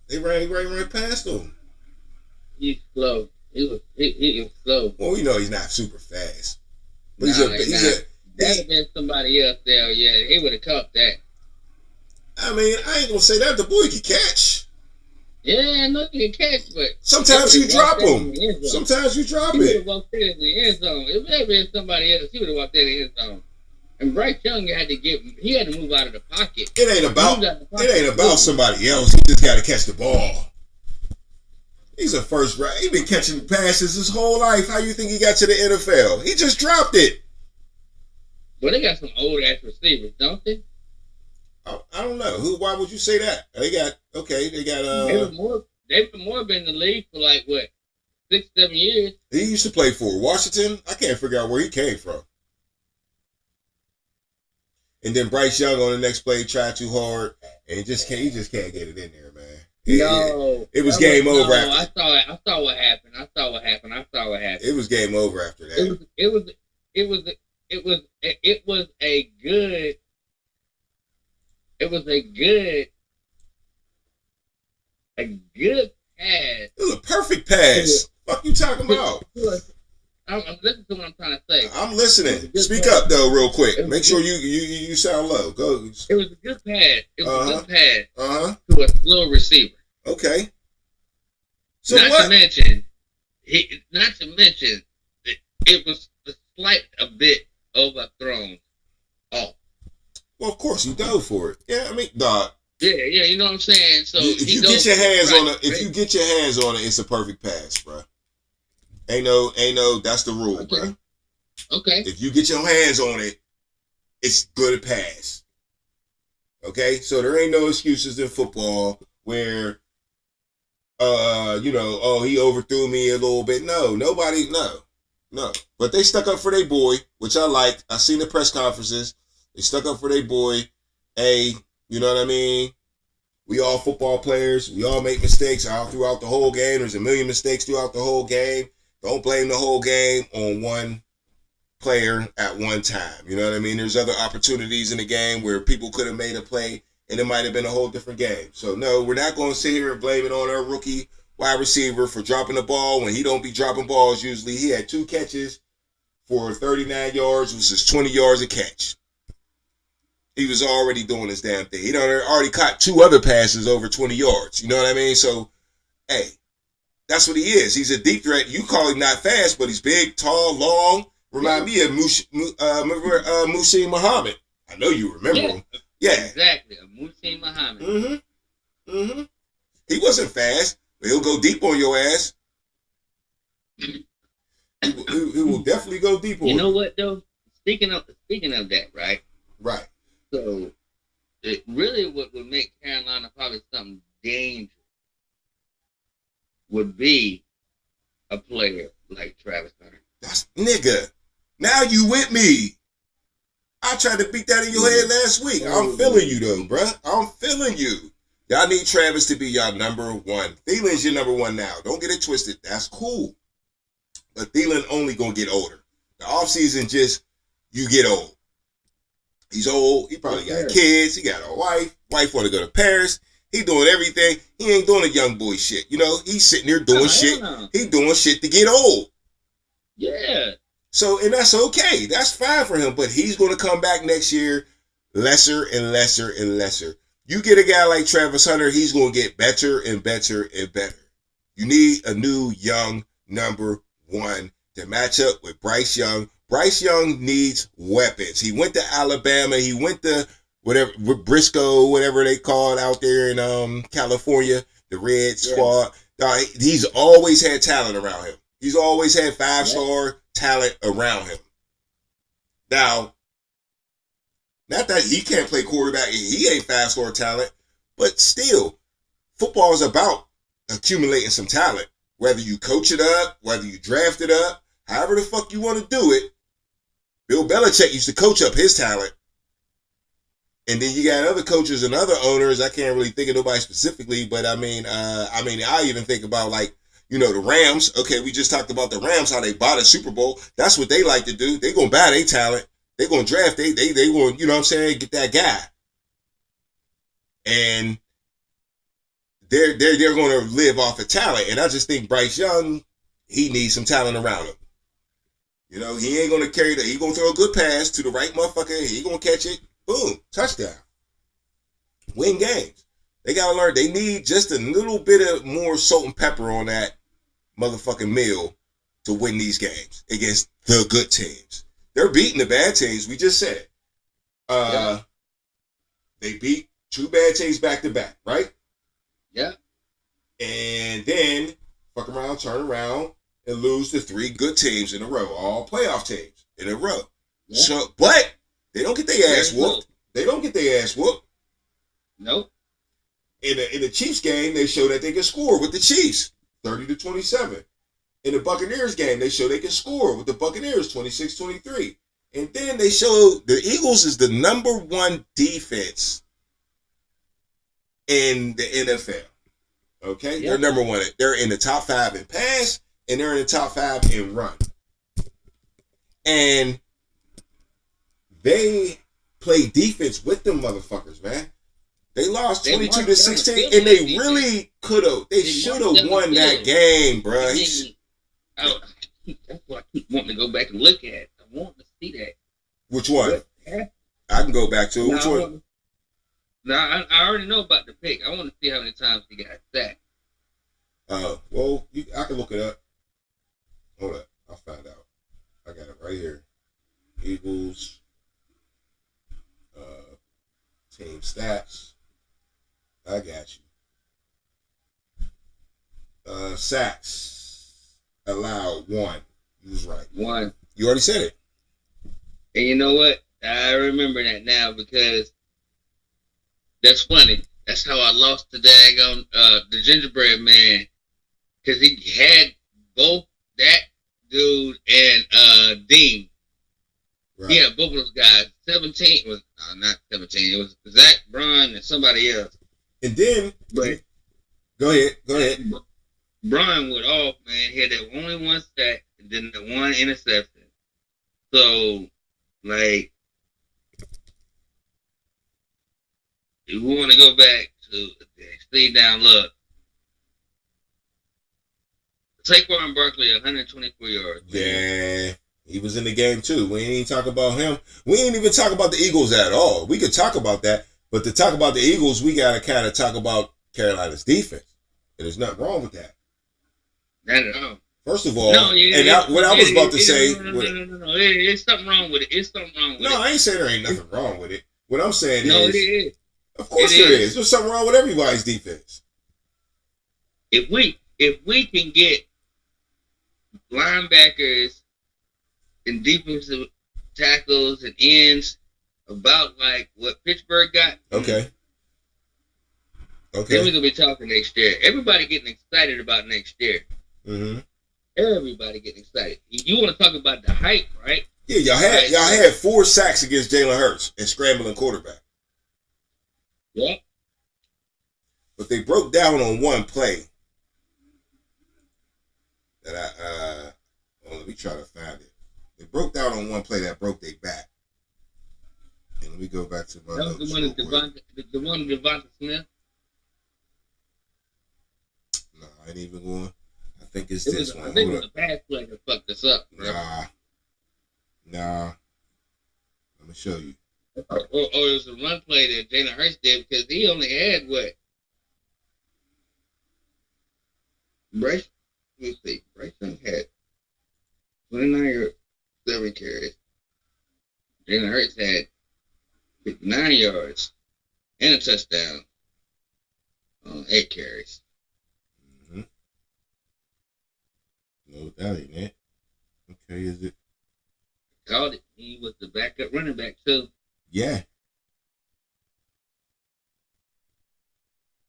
They ran right past him. He's slow. He was slow. Well, we know he's not super fast. But that'd have been somebody else there. Yeah, he would have caught that. I mean, I ain't gonna say that. The boy can catch. Yeah, I know he can catch, but sometimes you drop him. Sometimes you drop it. He would it. have walked in the end zone. If it had been somebody else, he would have walked in the end zone. And Bryce Young had to move out of the pocket. It ain't about somebody else. He just got to catch the ball. He's a first round. He been catching passes his whole life. How you think he got to the NFL? He just dropped it. Well, they got some old ass receivers, don't they? I don't know. Why would you say that? They got. David Moore been in the league for like what, 6-7 years. He used to play for Washington. I can't figure out where he came from. And then Bryce Young on the next play tried too hard, and he just can't get it in there, man. It was game over. I saw what happened. It was game over after that. It was a good pass. It was a perfect pass. What you talking about? I'm listening to what I'm trying to say. I'm listening. Speak up though, real quick. Make sure you sound low. Go. It was a good pass. It was a good pass to a slow receiver. Okay. So not to mention, it was a bit overthrown. Oh. Well, of course you dove for it. Yeah, I mean, dog. Yeah, you know what I'm saying. So if you get your hands on it, it's a perfect pass, bro. Ain't no. That's the rule, okay. Bro. Okay. If you get your hands on it, it's good to pass. Okay, so there ain't no excuses in football where, he overthrew me a little bit. No, No. But they stuck up for their boy, which I liked. I seen the press conferences. They stuck up for their boy. Hey, you know what I mean? We all football players. We all make mistakes all throughout the whole game. There's a million mistakes throughout the whole game. Don't blame the whole game on one player at one time. You know what I mean? There's other opportunities in the game where people could have made a play and it might have been a whole different game. So, no, we're not going to sit here and blame it on our rookie wide receiver for dropping the ball when he don't be dropping balls usually. He had 2 catches for 39 yards, which is 20 yards a catch. He was already doing his damn thing. He already caught 2 other passes over 20 yards. You know what I mean? So, hey, that's what he is. He's a deep threat. You call him not fast, but he's big, tall, long. Remind me of Muhsin Muhammad. I know you remember him. Yeah. Exactly. Muhsin Muhammad. He wasn't fast, but he'll go deep on your ass. He will definitely go deep on you. You know what, though? Speaking of that, right? Right. So, it really what would make Carolina probably something dangerous would be a player like Travis Hunter. That's nigga. Now you with me. I tried to beat that in your head last week. I'm feeling you though, bruh. I'm feeling you. Y'all need Travis to be y'all number 1. Thielen's your number 1 now. Don't get it twisted. That's cool. But Thielen only gonna get older. The offseason just, you get old. He's old. He probably got kids. He got a wife. Wife want to go to Paris. He doing everything. He ain't doing the young boy shit. You know, he's sitting there doing shit. He doing shit to get old. Yeah. So, and that's okay. That's fine for him. But he's going to come back next year lesser and lesser and lesser. You get a guy like Travis Hunter, he's going to get better and better and better. You need a new young number 1 to match up with Bryce Young. Bryce Young needs weapons. He went to Alabama. He went to whatever, Briscoe, whatever they call it out there in California, the Red Squad. He's always had talent around him. He's always had 5-star talent around him. Now, not that he can't play quarterback. He ain't 5-star talent. But still, football is about accumulating some talent. Whether you coach it up, whether you draft it up, however the fuck you want to do it. Bill Belichick used to coach up his talent. And then you got other coaches and other owners. I can't really think of nobody specifically, but I even think about like, you know, the Rams. Okay, we just talked about the Rams, how they bought a Super Bowl. That's what they like to do. They gonna buy their talent. They gonna draft. They gonna, you know what I'm saying, get that guy. And they're gonna live off of talent. And I just think Bryce Young, he needs some talent around him. You know, he ain't going to carry that. He going to throw a good pass to the right motherfucker. He going to catch it. Boom. Touchdown. Win games. They got to learn. They need just a little bit of more salt and pepper on that motherfucking meal to win these games against the good teams. They're beating the bad teams. We just said it. They beat 2 bad teams back to back, right? Yeah. And then fuck around, turn around, and lose to 3 good teams in a row, all playoff teams in a row. Yeah. So, but they don't get their ass whooped. They don't get their ass whooped. Nope. In the Chiefs game, they show that they can score with the Chiefs, 30-27. In the Buccaneers game, they show they can score with the Buccaneers, 26-23. And then they show the Eagles is the number 1 defense in the NFL. Okay? Yep. They're number 1. They're in the top 5 in pass, and they're in the top 5 in run. And they play defense with them motherfuckers, man. They lost 22-16, and they really could have. They should have won that game, bro. That's what I keep wanting to go back and look at. I want to see that. Which one? I can go back to which one? No, I already know about the pick. I want to see how many times he got sacked. Well, I can look it up. Hold up, I'll find out. I got it right here. Eagles team stats. I got you. Sacks allowed 1. You was right. 1. You already said it. And you know what? I remember that now because that's funny. That's how I lost the daggone the gingerbread man, because he had both that dude and Dean. Right. Yeah, both of those guys. 17 was not 17. It was Zach Braun and somebody else. And then, but go ahead. Braun went off, man. He had that only one sack and then the one interception. So, like, if we want to go back to see down, look. Saquon Barkley, 124 yards. Yeah, he was in the game too. We ain't even talk about him. We ain't even talk about the Eagles at all. We could talk about that, but to talk about the Eagles, we got to kind of talk about Carolina's defense. And there's nothing wrong with that. Not at all. First of all, what I was about to say... No. It's something wrong with it. No, I ain't saying there ain't nothing wrong with it. What I'm saying no, is... it is. Of course there is. There's something wrong with everybody's defense. If we can get linebackers and defensive tackles and ends about like what Pittsburgh got. Okay. Then we're gonna be talking next year. Everybody getting excited about next year. Mm-hmm. Everybody getting excited. You want to talk about the hype, right? Yeah, y'all had 4 sacks against Jalen Hurts and scrambling quarterback. Yeah. But they broke down on one play. That let me try to find it. They broke down on one play that broke their back. And let me go back to my notes. The one with Devonta Smith? No, I ain't even going. I think it's this one. I think it was a pass play that fucked us up. Bro. Nah. Let me show you. Or it was a run play that Jalen Hurts did because he only had what? Bryce Young had 29 yards, 7 carries. Jalen Hurts had 59 yards and a touchdown on 8 carries. Mm-hmm. No, that ain't it. Okay, is it? Called it. He was the backup running back too. Yeah.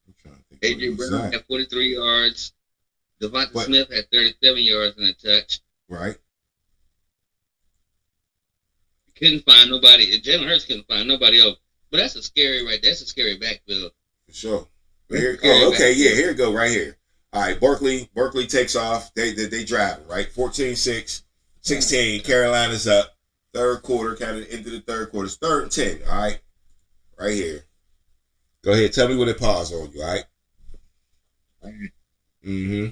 I'm trying to think. A.J. Brown had 43 yards. Devonta Smith had 37 yards and a touch. Right. Couldn't find nobody. Jalen Hurts couldn't find nobody else. But that's a scary backfield. For sure. Here it go right here. All right, Barkley takes off. They drive, right? 14-6, 16. Carolina's up. Third quarter, kind of into the third quarter. It's 3rd and 10, all right? Right here. Go ahead. Tell me when it paused on you, all right? Mm-hmm.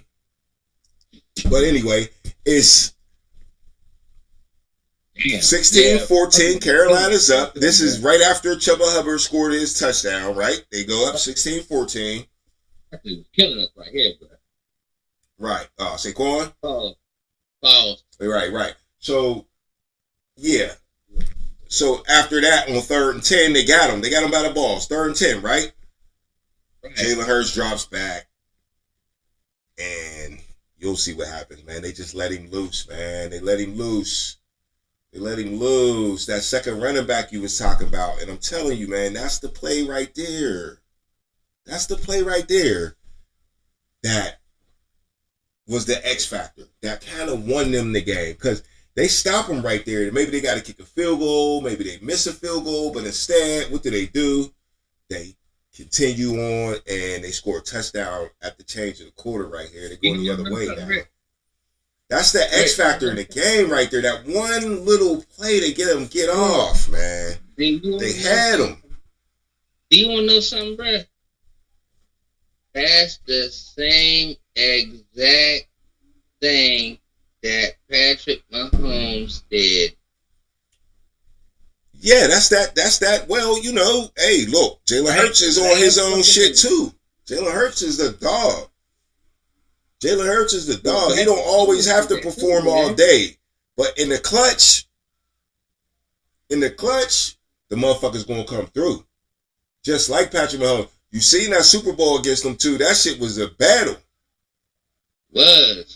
But anyway, it's 16-14. Carolina's up. This is right after Chuba Hubbard scored his touchdown, right? They go up 16-14. That's killing us right here, bro. Right. Saquon? Pause. Right. So, yeah. So, after that, on 3rd and 10, they got him. They got him by the balls. 3rd and 10, right? Jalen Hurts drops back. And you'll see what happens, man. They just let him loose, man. They let him loose. That second running back you was talking about. And I'm telling you, man, that's the play right there. That was the X factor. That kind of won them the game. Because they stop them right there. Maybe they got to kick a field goal. Maybe they miss a field goal. But instead, what do? They continue on and they score a touchdown at the change of the quarter right here. They're going the other way now. That's the X factor in the game right there. That one little play to get them get off, man. They had them. Do you want to know something, bro? That's the same exact thing that Patrick Mahomes did. Yeah, that's that. Well, hey, look, Jalen Hurts is on his own shit too. Jalen Hurts is the dog. He don't always have to perform all day. But in the clutch, the motherfucker's gonna come through. Just like Patrick Mahomes. You seen that Super Bowl against them too. That shit was a battle. That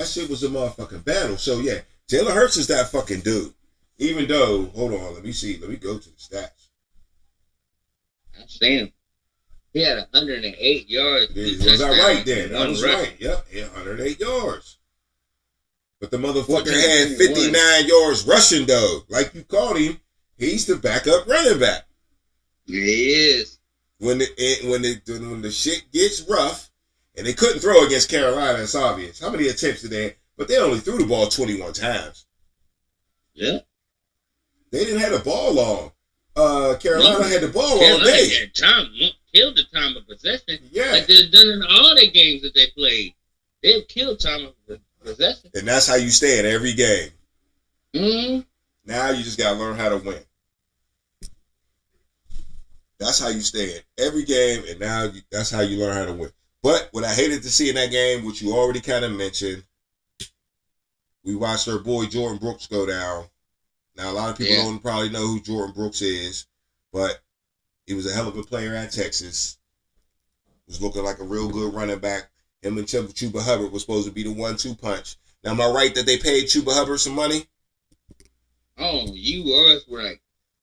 shit was a motherfucking battle. So yeah, Jalen Hurts is that fucking dude. Even though, hold on, let me see. Let me go to the stats. I've seen him. He had 108 yards. Was I right then? I was right. Yep, 108 yards. But the motherfucker had 59 yards rushing, though. Like you called him, he's the backup running back. He is. When the shit gets rough, and they couldn't throw against Carolina, it's obvious. How many attempts did they have? But they only threw the ball 21 times. Yeah. They didn't have the ball long. Carolina had the ball all day. Killed the time of possession. Yeah. Like they've done in all their games that they played. They've killed time of possession. And that's how you stay in every game. Mm-hmm. Now you just got to learn how to win. That's how you stay in every game, and now that's how you learn how to win. But what I hated to see in that game, which you already kind of mentioned, we watched our boy Jordan Brooks go down. Now, a lot of people don't probably know who Jordan Brooks is, but he was a hell of a player at Texas. Was looking like a real good running back. Him and Chuba Hubbard was supposed to be the 1-2 punch. Now, am I right that they paid Chuba Hubbard some money? Oh, you was right.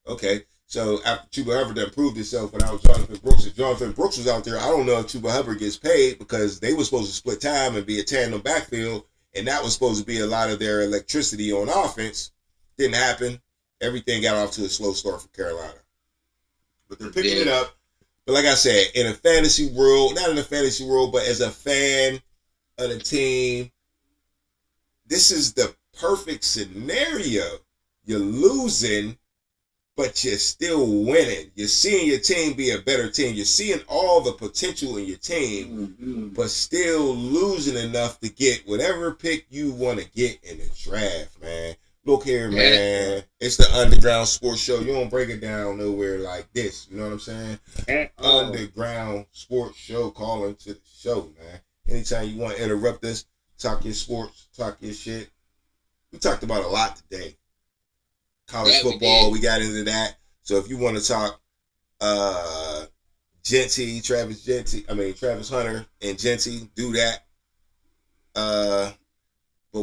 Okay. So after Chuba Hubbard done proved himself without Jonathan Brooks, if Jonathan Brooks was out there, I don't know if Chuba Hubbard gets paid because they were supposed to split time and be a tandem backfield, and that was supposed to be a lot of their electricity on offense. Didn't happen. Everything got off to a slow start for Carolina. But they're picking it up. But like I said, in a fantasy world, not in a fantasy world, but as a fan of the team, this is the perfect scenario. You're losing, but you're still winning. You're seeing your team be a better team. You're seeing all the potential in your team, but still losing enough to get whatever pick you want to get in the draft, man. Look here, man. It's the Underground Sports Show. You don't break it down nowhere like this. You know what I'm saying? Underground Sports Show. Calling to the show, man. Anytime you want to interrupt us, talk your sports, talk your shit. We talked about a lot today. College football, we got into that. So if you want to talk Travis Hunter and Genty, do that. But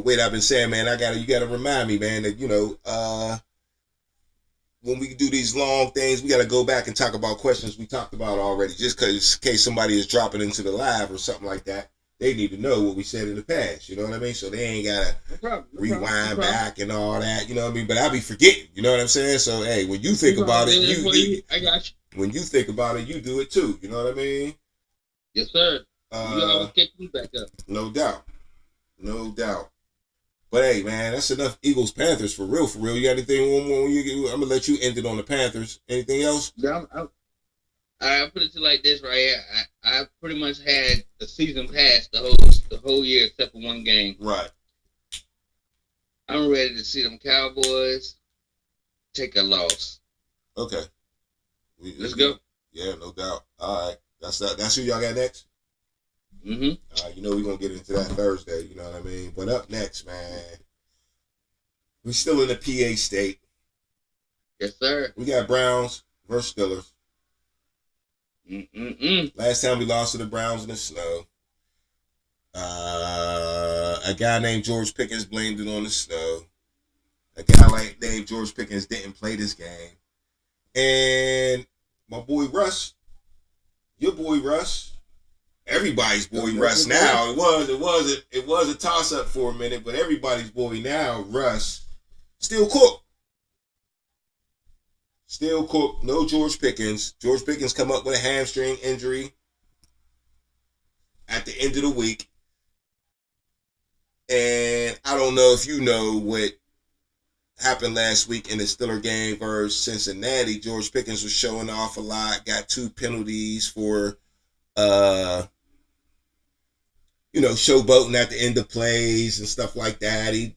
wait, I've been saying, man, you gotta remind me, man, that when we do these long things, we gotta go back and talk about questions we talked about already. Just in case somebody is dropping into the live or something like that, they need to know what we said in the past. You know what I mean? So they ain't gotta rewind back and all that. You know what I mean? But I be forgetting. You know what I'm saying? So hey, when you think about it, I got you. When you think about it, you do it too. You know what I mean? Yes, sir. You always kick me back up. No doubt. But hey, man, that's enough Eagles Panthers for real. You got anything one more? I'm gonna let you end it on the Panthers. Anything else? Yeah, I put it to like this right here. I pretty much had the season pass the whole year except for one game. Right. I'm ready to see them Cowboys take a loss. Okay. Let's go. Yeah, no doubt. All right. That's who y'all got next? Mm-hmm. All right, we're going to get into that Thursday, you know what I mean? But up next, man, we still in the PA state. Yes, sir. We got Browns versus Steelers. Last time we lost to the Browns in the snow. A guy named George Pickens blamed it on the snow. A guy named George Pickens didn't play this game. And my boy Russ, your boy Russ, everybody's boy Russ now. It was a toss up for a minute, but everybody's boy now, Russ, still cooked. Still cooked. No George Pickens. George Pickens come up with a hamstring injury at the end of the week. And I don't know if you know what happened last week in the Steelers game versus Cincinnati. George Pickens was showing off a lot, got 2 penalties for showboating at the end of plays and stuff like that. He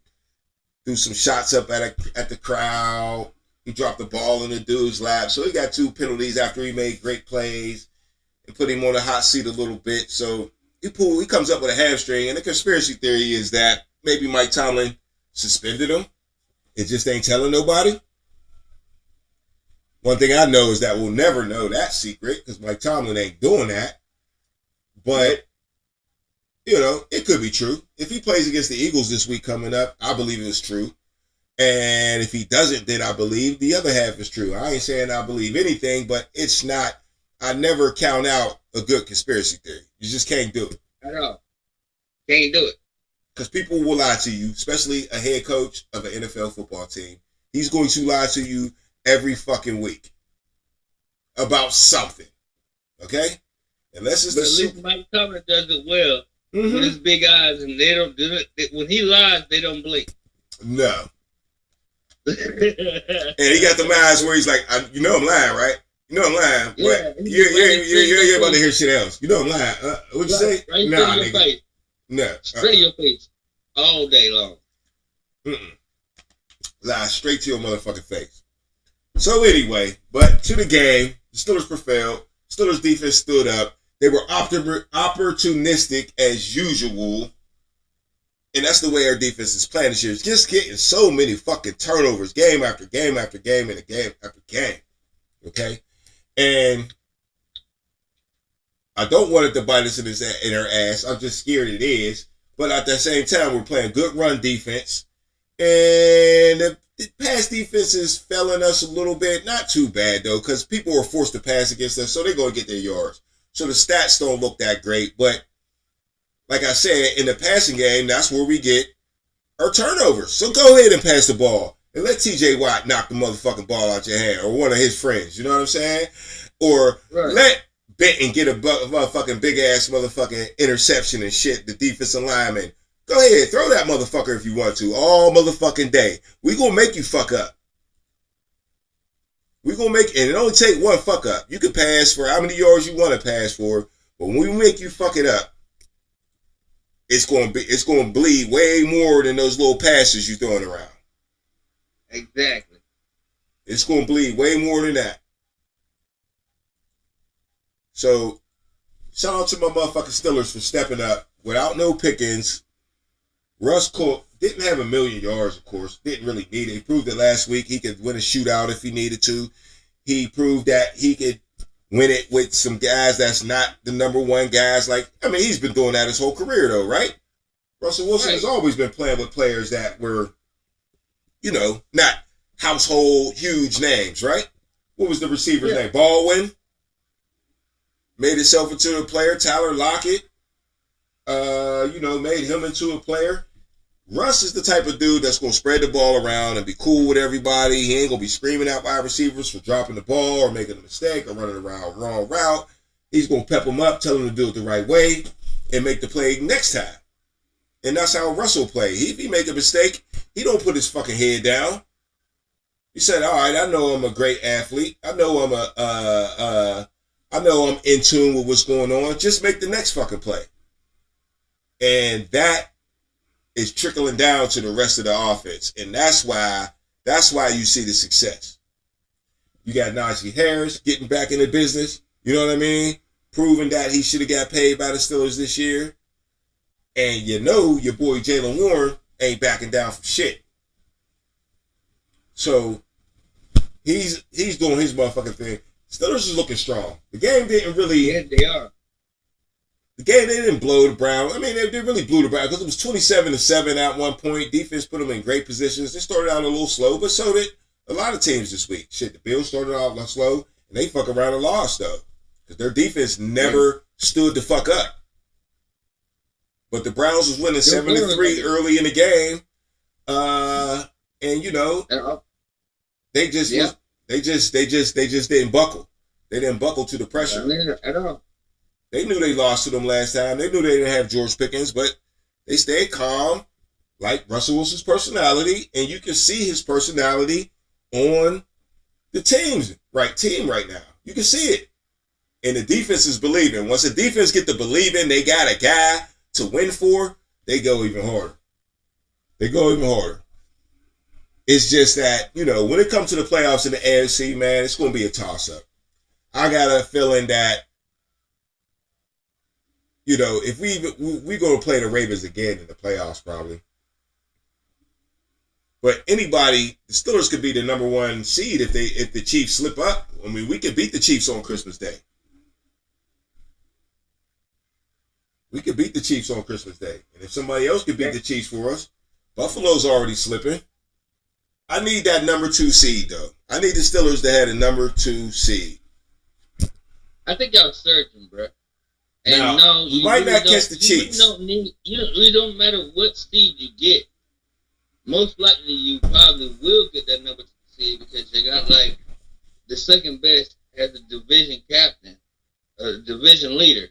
threw some shots up at the crowd. He dropped the ball in the dude's lap. So he got 2 penalties after he made great plays and put him on the hot seat a little bit. So he comes up with a hamstring. And the conspiracy theory is that maybe Mike Tomlin suspended him. It just ain't telling nobody. One thing I know is that we'll never know that secret because Mike Tomlin ain't doing that. But, it could be true. If he plays against the Eagles this week coming up, I believe it's true. And if he doesn't, then I believe the other half is true. I ain't saying I believe anything, but it's not. I never count out a good conspiracy theory. You just can't do it. At all. Can't do it. because people will lie to you, especially a head coach of an NFL football team. He's going to lie to you every fucking week about something. Okay? Unless it's but at least Mike Tomlin does it well with his big eyes, and they don't do it. When he lies, they don't blink. No. And he got the eyes where he's like, you know I'm lying, right? You know I'm lying. Yeah, but you're about to hear shit else. You know I'm lying. What'd you say? Right in front of your face. No. Straight in your face. All day long. Lie straight to your motherfucking face. So anyway, but to the game, the Steelers prevailed. Steelers defense stood up. They were opportunistic as usual. And that's the way our defense is playing this year. It's just getting so many fucking turnovers, game after game after game and game after game. Okay? And I don't want it to bite us in our ass. I'm just scared it is. But at the same time, we're playing good run defense. And the pass defense is failing us a little bit. Not too bad, though, because people were forced to pass against us, so they're going to get their yards. So the stats don't look that great. But like I said, in the passing game, that's where we get our turnovers. So go ahead and pass the ball. And let TJ Watt knock the motherfucking ball out your hand, or one of his friends. You know what I'm saying? Or let Benton get a motherfucking big-ass motherfucking interception and shit, the defensive lineman. Go ahead, throw that motherfucker if you want to, all motherfucking day. We gonna make you fuck up. We gonna make, and it only take one fuck up. You can pass for how many yards you want to pass for, but when we make you fuck it up, it's gonna bleed way more than those little passes you throwing around. Exactly. It's gonna bleed way more than that. So, shout out to my motherfucking Steelers for stepping up without no Pickens. Russ Cook didn't have 1,000,000 yards, of course. Didn't really need it. He proved it last week. He could win a shootout if he needed to. He proved that he could win it with some guys that's not the number one guys. He's been doing that his whole career, though, right? Russell Wilson has always been playing with players that were, not household huge names, right? What was the receiver's name? Baldwin. Made himself into a player. Tyler Lockett, made him into a player. Russ is the type of dude that's going to spread the ball around and be cool with everybody. He ain't going to be screaming out wide receivers for dropping the ball or making a mistake or running around wrong route. He's going to pep them up, tell them to do it the right way, and make the play next time. And that's how Russell play. If he make a mistake, he don't put his fucking head down. He said, all right, I know I'm a great athlete. I know I'm in tune with what's going on. Just make the next fucking play. And that is trickling down to the rest of the offense. And that's why you see the success. You got Najee Harris getting back in the business. You know what I mean? Proving that he should have got paid by the Steelers this year. And your boy Jaylen Warren ain't backing down from shit. So he's doing his motherfucking thing. Steelers is looking strong. The game didn't really... Yeah, they are. The game, they didn't blow the Browns. They really blew the Browns because it was 27-7 at one point. Defense put them in great positions. They started out a little slow, but so did a lot of teams this week. Shit, the Bills started out slow, and they fuck around and lost, though. Because their defense never stood the fuck up. But the Browns was winning 7-3 early in the game. They just didn't buckle. They didn't buckle to the pressure. At all. They knew they lost to them last time. They knew they didn't have George Pickens, but they stayed calm, like Russell Wilson's personality, and you can see his personality on the team right now. You can see it. And the defense is believing. Once the defense get to believing they got a guy to win for, they go even harder. It's just that, when it comes to the playoffs in the AFC, man, it's going to be a toss-up. I got a feeling that, if we're going to play the Ravens again in the playoffs, probably. But the Steelers could be the number one seed if the Chiefs slip up. We could beat the Chiefs on Christmas Day. And if somebody else could beat the Chiefs for us, Buffalo's already slipping. I need that number 2 seed, though. I need the Steelers to have a number 2 seed. I think y'all searching, bro. And now, no, you might not catch the Chiefs. It don't matter what seed you get. Most likely, you probably will get that number 2 seed because they got like the second best as a division captain, a division leader.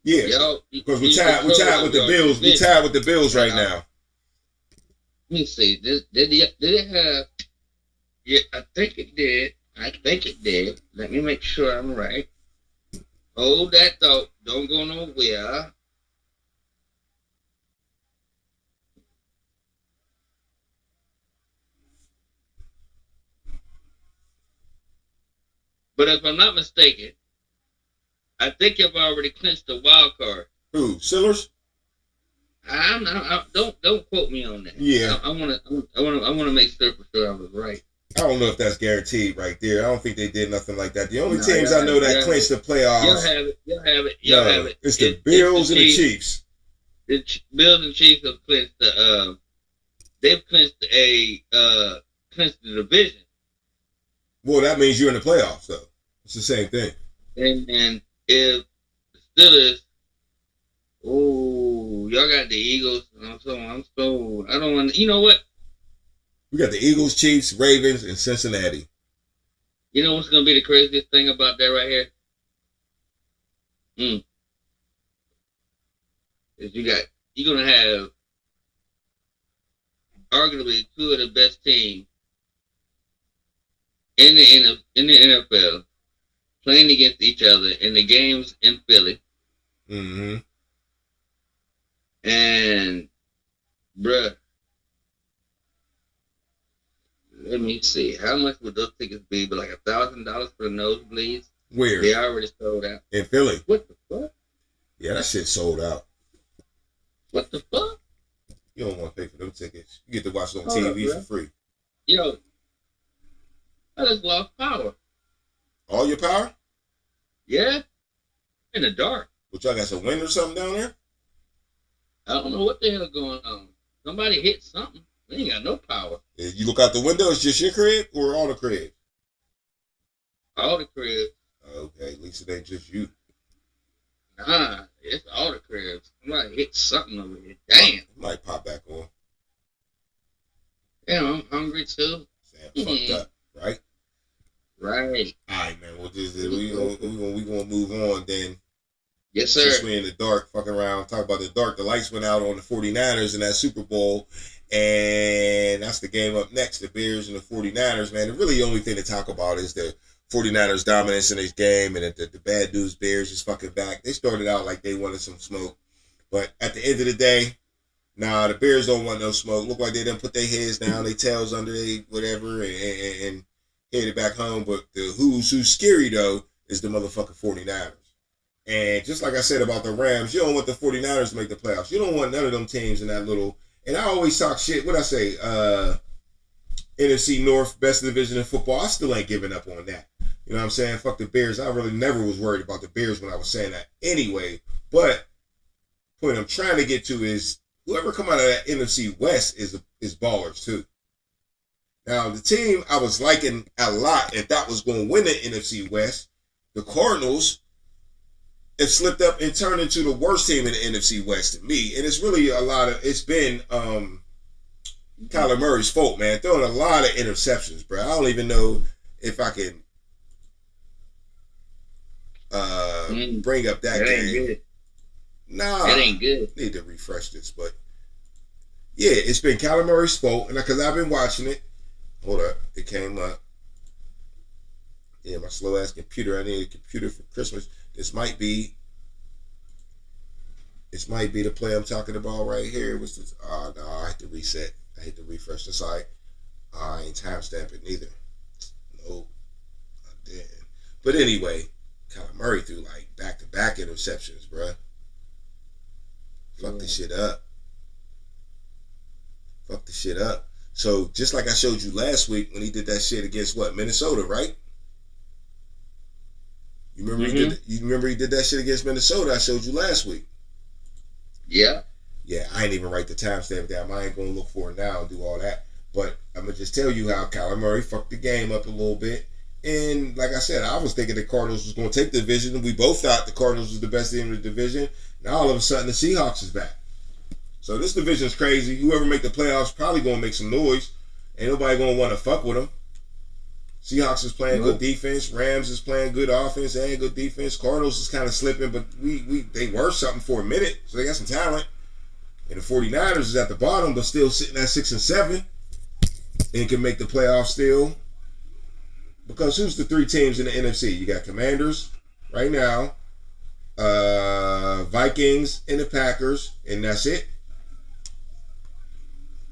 Yeah, because we tied with the Bills. We tied with the Bills right now. Let me see. Did it have? Yeah, I think it did. Let me make sure I'm right. Hold that thought. Don't go nowhere. But if I'm not mistaken, I think you've already clinched the wild card. Who? Steelers? Don't quote me on that. Yeah. I want to make sure for sure I was right. I don't know if that's guaranteed right there. I don't think they did nothing like that. The only teams I know that clinched the playoffs. You'll have it. It's the Bills and the Chiefs. The Bills and Chiefs have clinched they've clinched the division. Well, that means you're in the playoffs, though. It's the same thing. And if the Steelers, y'all got the Eagles. I'm so I don't want. You know what? We got the Eagles, Chiefs, Ravens, and Cincinnati. You know what's gonna be the craziest thing about that right here? Is you're gonna have arguably 2 of the best teams in the NFL playing against each other in the games in Philly. Mm-hmm. And bruh, let me see. How much would those tickets be? But like $1,000 for the nosebleeds? Where? They already sold out. In Philly? What the fuck? Yeah, that shit sold out. What the fuck? You don't want to pay for them tickets. You get to watch it on TV for free. Yo, I just lost power. All your power? Yeah. In the dark. But y'all got some wind or something down there? I don't know what the hell going on. Somebody hit something. We ain't got no power. If you look out the window, it's just your crib or all the cribs? All the cribs. Okay, at least it ain't just you. Nah, it's all the cribs. Somebody hit something over here. Damn. Might pop back on. Damn, I'm hungry too. Sam fucked up, right? Right. All right, man. Well, we gonna move on then. Yes, sir. Since we in the dark, fucking around, talk about the dark. The lights went out on the 49ers in that Super Bowl, and that's the game up next, the Bears and the 49ers, man. And really the only thing to talk about is the 49ers dominance in this game, and the bad news Bears is fucking back. They started out like they wanted some smoke, but at the end of the day, nah, the Bears don't want no smoke. Look like they done put their heads down, their tails under their whatever, and headed back home. But the who's scary, though, is the motherfucking 49ers. And just like I said about the Rams, you don't want the 49ers to make the playoffs. You don't want none of them teams in that little... And I always talk shit. What I say? NFC North, best division in football. I still ain't giving up on that. You know what I'm saying? Fuck the Bears. I really never was worried about the Bears when I was saying that anyway. But the point I'm trying to get to is whoever come out of that NFC West is ballers too. Now, the team I was liking a lot and thought was going to win the NFC West, the Cardinals, have slipped up and turned into the worst team in the NFC West to me. And it's really it's been Kyler Murray's fault, man. Throwing a lot of interceptions, bro. I don't even know if I can bring up that game. Good. Nah. That ain't good. Need to refresh this, but yeah, it's been Kyler Murray's fault. And because I've been watching it. Hold up. It came up. Yeah, my slow ass computer. I need a computer for Christmas. This might be the play I'm talking about right here. What's this? Oh, no, I had to reset. I had to refresh the site. I ain't timestamp it neither. Nope, I didn't. But anyway, Kyler Murray threw like back-to-back interceptions, bruh. Fuck this shit up. Fuck the shit up. So just like I showed you last week when he did that shit against Minnesota, right? You remember he did that shit against Minnesota I showed you last week. Yeah. Yeah, I ain't even write the timestamp down. I ain't gonna look for it now and do all that. But I'm gonna just tell you how Kyler Murray fucked the game up a little bit. And like I said, I was thinking the Cardinals was going to take the division. We both thought the Cardinals was the best team in the division. Now all of a sudden the Seahawks is back. So this division is crazy. Whoever make the playoffs probably going to make some noise. Ain't nobody going to want to fuck with them. Seahawks is playing good defense. Rams is playing good offense and good defense. Cardinals is kind of slipping, but they were something for a minute, so they got some talent. And the 49ers is at the bottom, but still sitting at 6 and 7, and can make the playoffs still. Because who's the 3 teams in the NFC? You got Commanders right now, Vikings and the Packers, and that's it.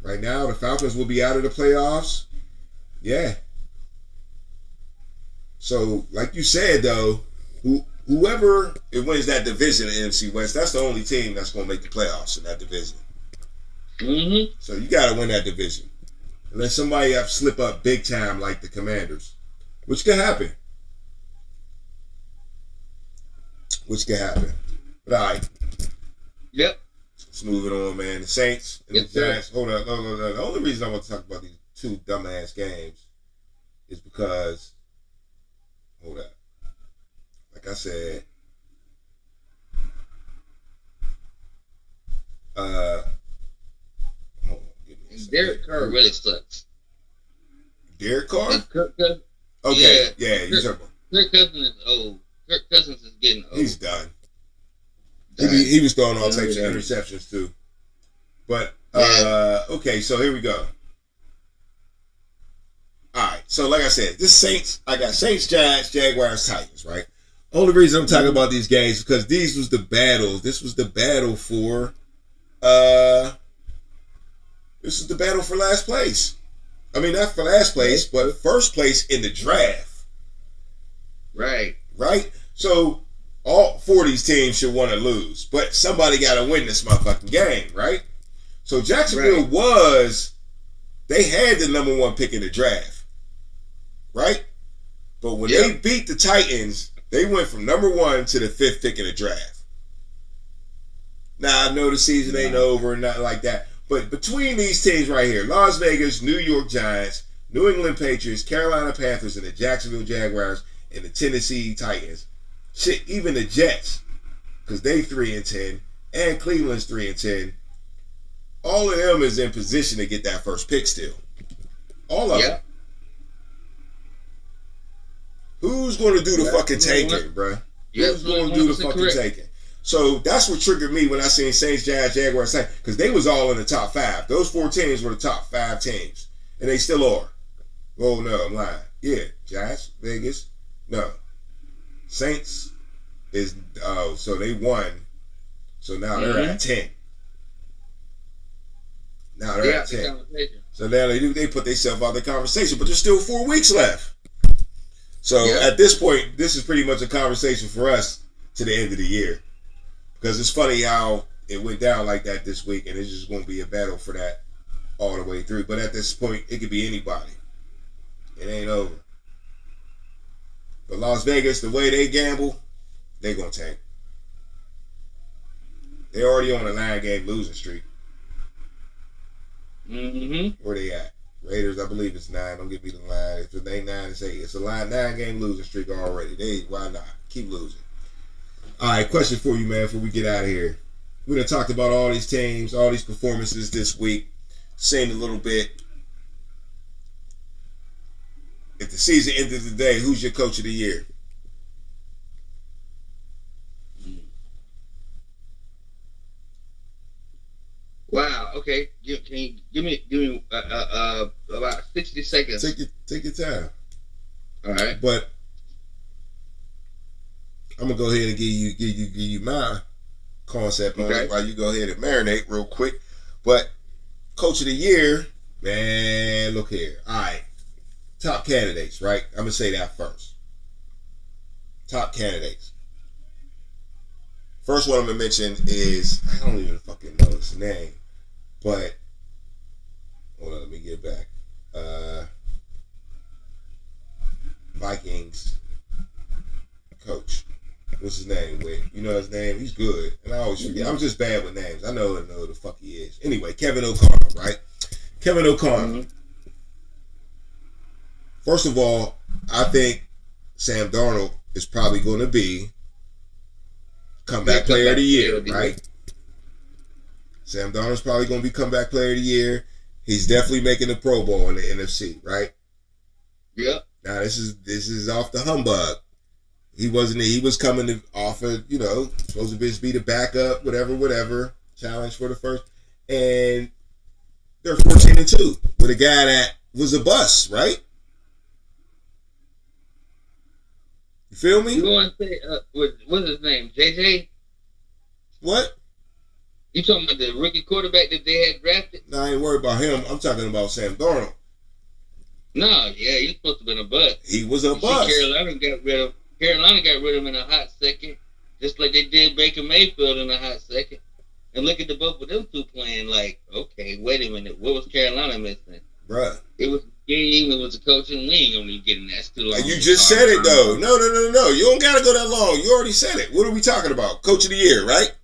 Right now, the Falcons will be out of the playoffs. Yeah. So, like you said, though, whoever wins that division in the NFC West, that's the only team that's going to make the playoffs in that division. Mm-hmm. So, you got to win that division. Unless somebody slip up big time like the Commanders, which could happen. But, all right. Yep. Let's move it on, man. The Saints and the Giants. Hold on. No. The only reason I want to talk about these 2 dumbass games is because, hold up. Like I said, hold on. Give me a second. Derek Carr really sucks. Derek Carr? Okay, yeah. You're talking about. Kirk Cousins is old. Kirk Cousins is getting old. He's done. He was throwing all types of interceptions too. But okay, so here we go. Alright, so like I said, I got Saints, Giants, Jaguars, Titans, right? Only reason I'm talking about these games is because this was the battle for last place. I mean, not for last place, but first place in the draft. Right. So all 4 of these teams should want to lose, but somebody got to win this motherfucking game, right? So Jacksonville they had the number 1 pick in the draft, right? But when they beat the Titans, they went from number 1 to the 5th pick in the draft. Now, I know the season ain't over and nothing like that, but between these teams right here, Las Vegas, New York Giants, New England Patriots, Carolina Panthers, and the Jacksonville Jaguars, and the Tennessee Titans, shit, even the Jets, because they 3-10, and Cleveland's 3-10. All of them is in position to get that first pick still. All of them. Who's going to do the fucking tanking, bruh? Who's going to do the fucking tanking? So that's what triggered me when I seen Saints, Giants, Jaguars, because they was all in the top 5. Those 4 teams were the top 5 teams, and they still are. Oh no, I'm lying. Yeah, Giants, Vegas, no. Saints is so they won. So now they're at 10. Now they're at 10. So now they put themselves out of the conversation, but there's still 4 weeks left. So at this point, this is pretty much a conversation for us to the end of the year. Because it's funny how it went down like that this week, and it's just going to be a battle for that all the way through. But at this point, it could be anybody. It ain't over. But Las Vegas, the way they gamble, they going to tank. They already on a 9-game losing streak. Mm-hmm. Where they at? Raiders, I believe it's 9. Don't give me the line. If it ain't 9, it's 8. It's a 9-game losing streak already. Why not? Keep losing. All right, question for you, man, before we get out of here. We done talked about all these teams, all these performances this week. Seen a little bit. If the season ended today, who's your coach of the year? Wow. Okay. Can you give me about 60 seconds? Take your time. All right. But I'm gonna go ahead and give you my concept on it while you go ahead and marinate real quick. But coach of the year, man, look here. All right, top candidates, right? I'm gonna say that first. Top candidates. First one I'm gonna mention is, I don't even fucking know his name, but hold on, let me get back. Vikings coach. What's his name? You know his name? He's good. And I always forget. I'm just bad with names. I know who the fuck he is. Anyway, Kevin O'Connell, right? Kevin O'Connell. Mm-hmm. First of all, I think Sam Darnold is probably going to be comeback player of the year, right? Sam Darnold's probably going to be comeback player of the year. He's definitely making the Pro Bowl in the NFC, right? Yep. Now this is off the humbug. He was coming off of, supposed to be the backup, whatever, challenge for the first. And they're 14-2 with a guy that was a bust, right? You feel me? You want to say, what's his name? JJ? What? You talking about the rookie quarterback that they had drafted? No, I ain't worried about him. I'm talking about Sam Darnold. No, yeah, he's supposed to have been a bust. He was a bust. Carolina got rid of him in a hot second, just like they did Baker Mayfield in a hot second. And look at the both of them two playing like, okay, wait a minute, what was Carolina missing? Bruh. It was game, it was the coaching. We ain't gonna be getting that. Too long. You just said it though. No. You don't gotta go that long. You already said it. What are we talking about? Coach of the year, right?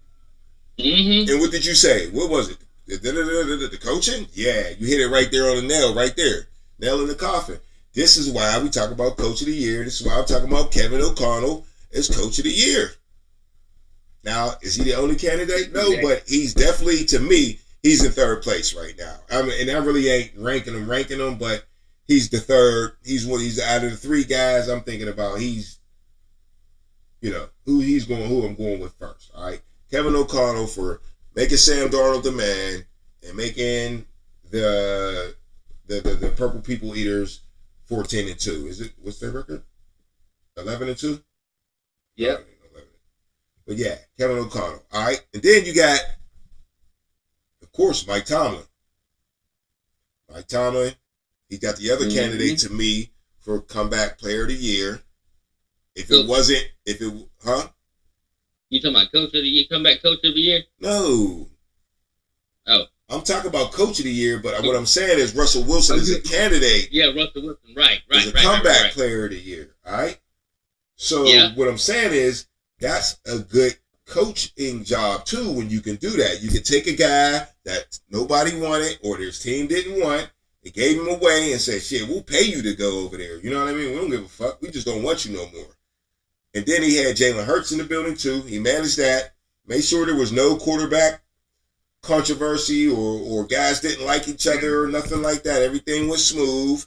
Mm-hmm. And what did you say? What was it? The coaching? Yeah, you hit it right there on the nail, right there. Nail in the coffin. This is why we talk about coach of the year. This is why I'm talking about Kevin O'Connell as coach of the year. Now, is he the only candidate? No, but he's definitely, to me, he's in third place right now. I mean, and I really ain't ranking him, but he's the third. He's out of the three guys I'm thinking about. He's, who I'm going with first. All right, Kevin O'Connell for making Sam Darnold the man and making the Purple People Eaters 14-2. Is it? What's their record? 11-2. Yeah. But yeah, Kevin O'Connell. All right, and then you got, of course, Mike Tomlin. Mike Tomlin. He got the other candidate to me for comeback player of the year. You talking about coach of the year, comeback coach of the year? No. Oh. I'm talking about coach of the year, but what I'm saying is Russell Wilson is a candidate. Yeah, Russell Wilson, right. Is a comeback player of the year, all right? So what I'm saying is that's a good coaching job too when you can do that. You can take a guy that nobody wanted or their team didn't want, they gave him away and said, shit, we'll pay you to go over there. You know what I mean? We don't give a fuck. We just don't want you no more. And then he had Jalen Hurts in the building too. He managed that, made sure there was no quarterback controversy or guys didn't like each other or nothing like that. Everything was smooth,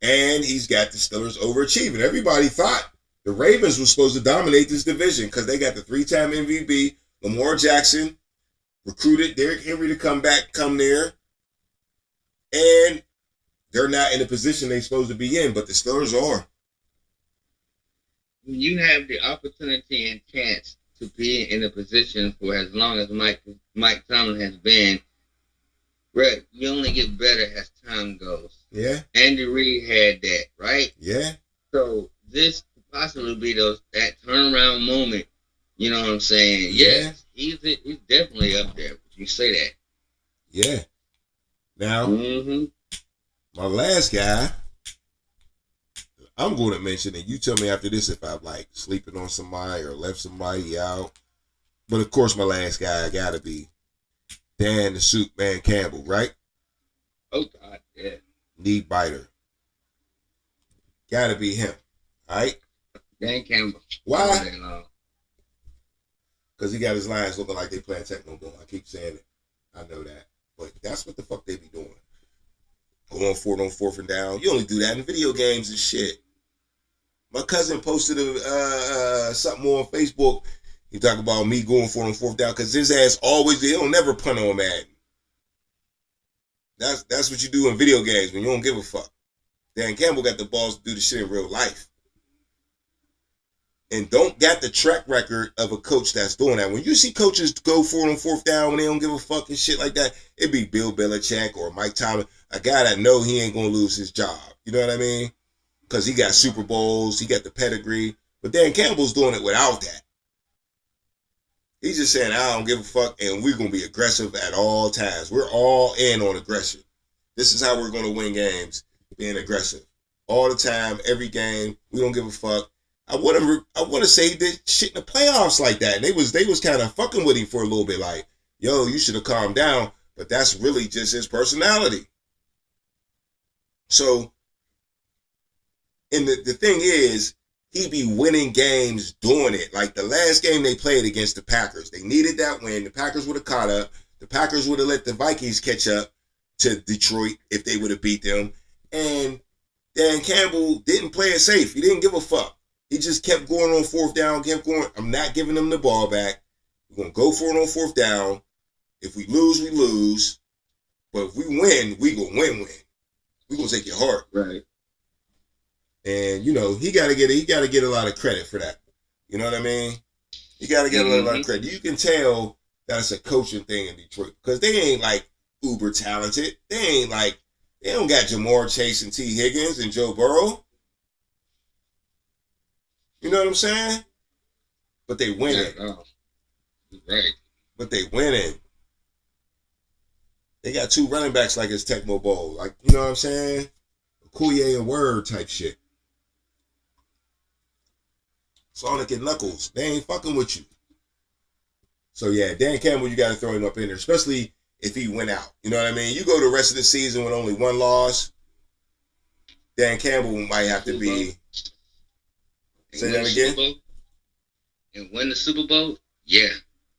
and he's got the Steelers overachieving. Everybody thought the Ravens were supposed to dominate this division because they got the 3-time MVP, Lamar Jackson, recruited Derrick Henry to come there, and they're not in the position they're supposed to be in, but the Steelers are. When you have the opportunity and chance to be in a position for as long as Mike Tomlin has been, Brett, you only get better as time goes. Yeah. Andy Reid had that, right? Yeah. So this could possibly be that turnaround moment. You know what I'm saying? Yeah. He's definitely up there. You say that. Yeah. Now, my last guy, I'm going to mention, and you tell me after this if I'm like sleeping on somebody or left somebody out. But of course, my last guy got to be Dan the Soup Man Campbell, right? Oh, God, yeah. Knee biter. Got to be him, all right? Dan Campbell. Why? Because he got his lines looking like they playing techno ball. I keep saying it. I know that. But that's what the fuck they be doing. Going for it on fourth and down. You only do that in video games and shit. My cousin posted something on Facebook. He talked about me going for it on fourth down because his ass always, he don't never punt on Madden. That's what you do in video games when you don't give a fuck. Dan Campbell got the balls to do the shit in real life. And don't got the track record of a coach that's doing that. When you see coaches go for it on fourth down when they don't give a fuck and shit like that, it be Bill Belichick or Mike Tomlin, a guy that know he ain't going to lose his job. You know what I mean? Because he got Super Bowls, he got the pedigree. But Dan Campbell's doing it without that. He's just saying, I don't give a fuck, and we're going to be aggressive at all times. We're all in on aggression. This is how we're going to win games, being aggressive. All the time, every game, we don't give a fuck. I want to say he did shit in the playoffs like that. And they was kind of fucking with him for a little bit, like, yo, you should have calmed down. But that's really just his personality. So, And the thing is, he be winning games doing it. Like the last game they played against the Packers, they needed that win. The Packers would have caught up. The Packers would have let the Vikings catch up to Detroit if they would have beat them. And Dan Campbell didn't play it safe. He didn't give a fuck. He just kept going on fourth down, kept going. I'm not giving them the ball back. We're going to go for it on fourth down. If we lose, we lose. But if we win, we going to win. We going to take your heart. Right. And, you know, he got to get a lot of credit for that. You know what I mean? He got to get a lot of credit. You can tell that it's a coaching thing in Detroit because they ain't like uber talented. They don't got Jamar Chase and T. Higgins and Joe Burrow. You know what I'm saying? But they winning. Right. But they winning. They got 2 running backs like it's Tecmo Bowl. Like, you know what I'm saying? Coulier and Word type shit. Sonic and Knuckles. They ain't fucking with you. So yeah, Dan Campbell, you got to throw him up in there, especially if he went out. You know what I mean? You go the rest of the season with only 1 loss. Dan Campbell might have to be. Say that again. And win the Super Bowl? Yeah.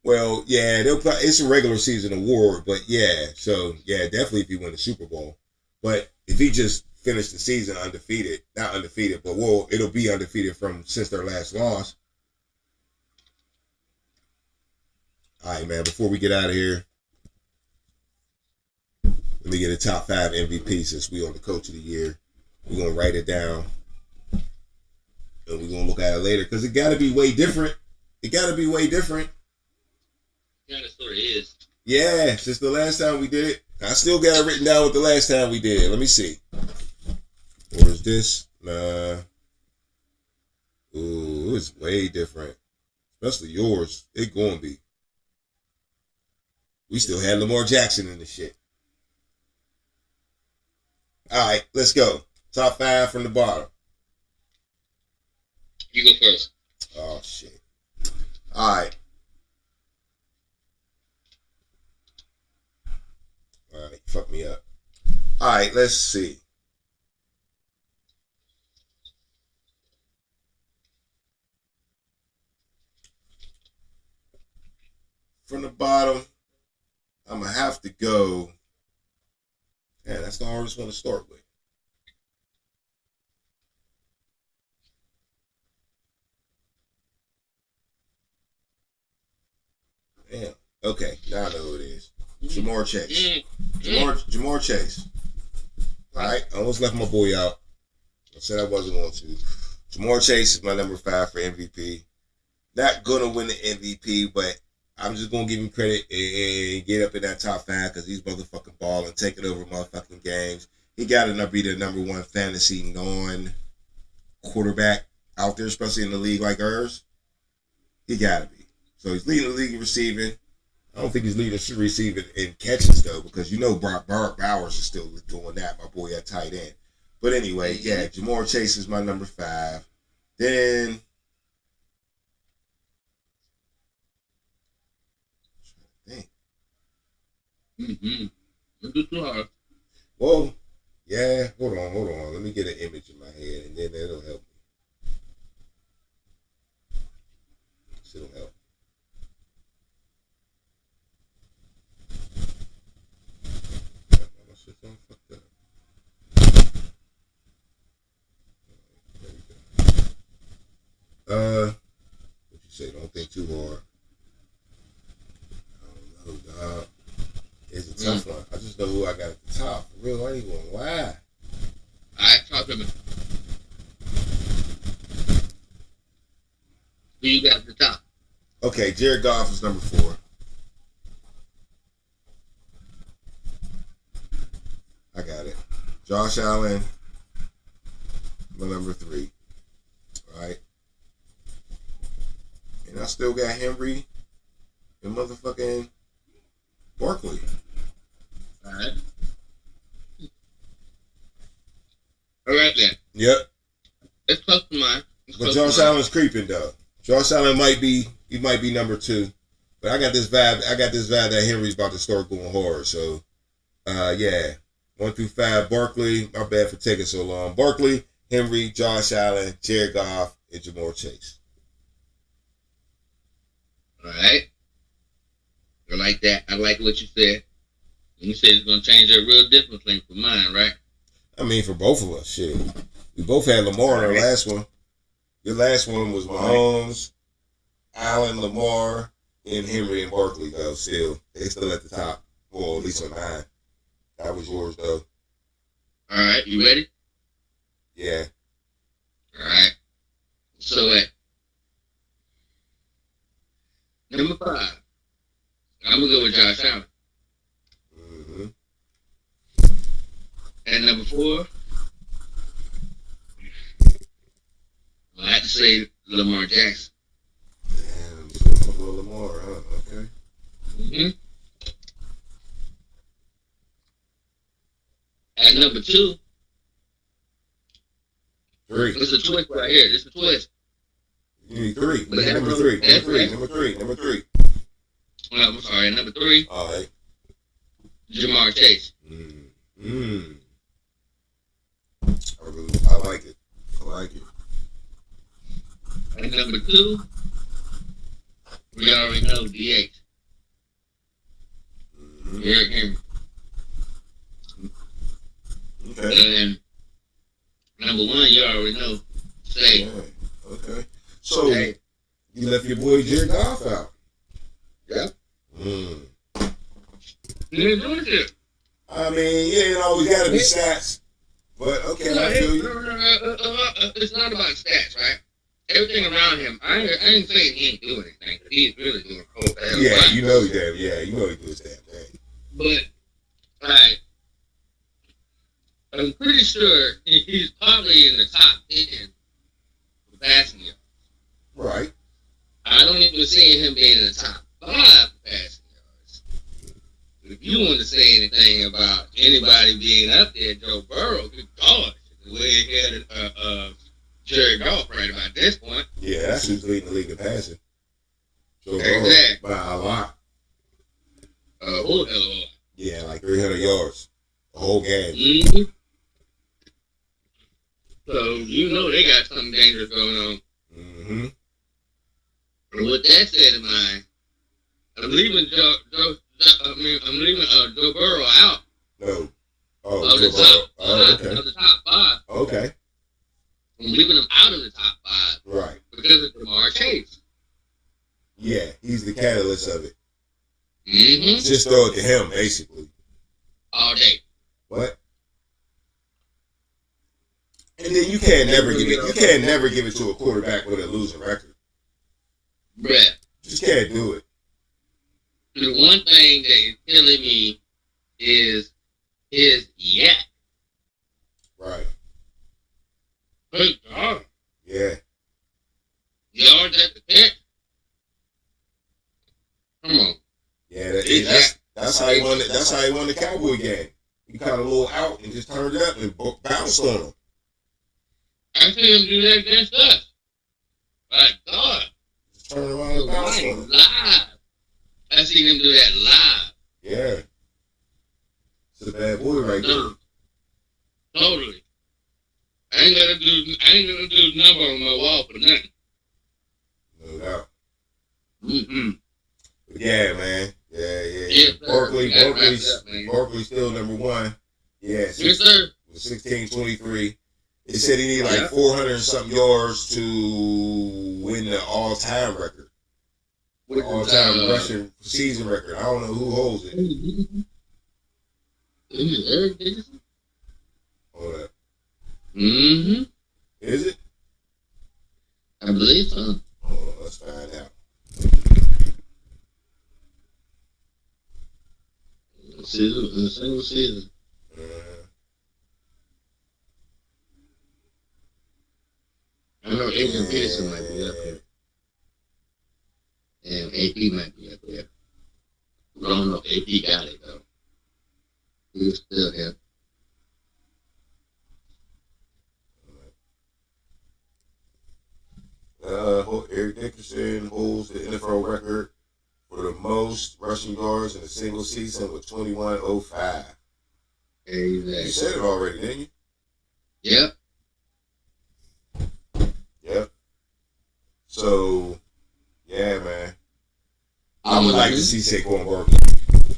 Well, yeah, it's a regular season award, but yeah. So yeah, definitely if he win the Super Bowl. But if he just finished the season undefeated, not undefeated, but it'll be undefeated since their last loss. All right, man, before we get out of here, let me get a top 5 MVP since we on the Coach of the Year. We're going to write it down. And we're going to look at it later because it got to be way different. Yeah, it sort of is. Yeah, since the last time we did it. I still got it written down with the last time we did it. Let me see. Or is this? Nah. Ooh, it's way different. Especially yours. It going to be. We still had Lamar Jackson in the shit. All right, let's go. Top 5 from the bottom. You go first. Oh, shit. All right. All right, fuck me up. All right, let's see. From the bottom, I'm going to have to go. Yeah, that's the hardest one to start with. Damn. Okay, now I know who it is. Jamar Chase. Jamar Chase. All right, I almost left my boy out. I said I wasn't going to. Jamar Chase is my number 5 for MVP. Not going to win the MVP, but I'm just going to give him credit and get up in that top 5 because he's motherfucking balling, taking over motherfucking games. He got to be the number 1 fantasy non-quarterback out there, especially in the league like ours. He got to be. So he's leading the league in receiving. I don't think he's leading receiving in catches, though, because you know Brock Bowers is still doing that, my boy at tight end. But anyway, yeah, Jamar Chase is my number 5. Then well, yeah, hold on. Let me get an image in my head, and then that'll help me. It'll help. My shit's all fucked up. There we go. What you say? Don't think too hard. I don't know, dog. It's a tough one. I just know who I got at the top. For real, I ain't going to lie. Alright, talk to me. Who you got at the top? Okay, Jared Goff is number 4. I got it. Josh Allen, my number 3. All right. And I still got Henry and motherfucking Barkley. All right. All right then. Yep. It's close to mine. But Josh Allen's creeping though. Josh Allen might be number 2. But I got this vibe that Henry's about to start going hard. So yeah. 1 through 5, Barkley. My bad for taking so long. Barkley, Henry, Josh Allen, Jared Goff, and Jamar Chase. All right. I like that. I like what you said. You said it's going to change a real differently for mine, right? I mean, for both of us, shit. We both had Lamar in our last one. Your last one was Mahomes, Allen, Lamar, and Henry and Barkley, though, still. They still at the top. Well, at least on mine. That was yours, though. All right. You ready? Yeah. All right. So at number 5, I'm going to go with Josh Allen. Mm-hmm. And number 4, I have to say Lamar Jackson. Damn, so Lamar, huh? Okay. Mm-hmm. At number 2, 3. it's a twist right here. It's a twist. You need 3. But Number that's 3. that's Number 3. Number 3. I'm sorry. Number 3, All right. Jamar Chase. I like it. I like it. And number 2, we already know DH. Derrick Henry. Okay. And number 1, you already know. Say. Yeah. Okay. So, Hey. you left your boy Jared Goff out. Yeah. Mm. You didn't do it yet. I mean, yeah, it always got to be stats. But, okay, I feel you. It's not about stats, right? Everything around him, I ain't saying he ain't doing anything, but he's really doing a whole hell of a Yeah, lot. you know he damn. Yeah, you know he do his damn thing. But, like, I'm pretty sure he's probably in the top 10 for passing yards. Right. I don't even see him being in the top 5 for passing yards. If you want to say anything about anybody being up there, Joe Burrow, good gosh, the way he had Jared Goff right about this point. Yeah, that's who's leading the league in passing. So, Exactly. by a lot. A whole hell of a lot. Yeah, like 300 yards. The whole game. Mm-hmm. So, you know they got something dangerous going on. Mm-hmm. And with that said in mind, I'm leaving Joe Burrow out No. Oh, of the Joe top Burrow. 5. Oh, okay. Of the top 5. Okay. I'm leaving him out of the top 5 Right. because of Jamar Chase. Yeah, he's the catalyst of it. Mm-hmm. Just throw it to him, basically. All day. What? And then you can't never give it to a quarterback with a losing record. Bruh. Just can't do it. The one thing that is killing me is his yak. Right. Good God. Yeah. Yards at the pitch. Come on. Yeah, that's how he won it. That's how he won the Cowboy game. He caught a little out and just turned it up and bounced on him. I see him do that against us. My God. Just turn around and bounce on him. Live. I seen him do that live. Yeah. It's a bad boy right there. Totally. I ain't gonna do a number on my wall for nothing. No doubt. Mm-hmm. But yeah, man. Yeah. Yes, sir. Barkley's still number 1. Yeah. Yes, sir. 16-23. It said he needed like 400 and something yards to win the all-time record. All-time rushing season record. I don't know who holds it. Is it Eric Dickerson? Hold up. Mm-hmm. Is it? I believe so. Hold on, let's find out. Single season. I know Adrian Peterson might be up there. And AP might be up there. I don't know if AP got it, though. He was still here. Eric Dickerson holds the NFL record for the most rushing yards in a single season with 2105. Exactly. You said it already, didn't you? Yep. like to see Saquon Barkley.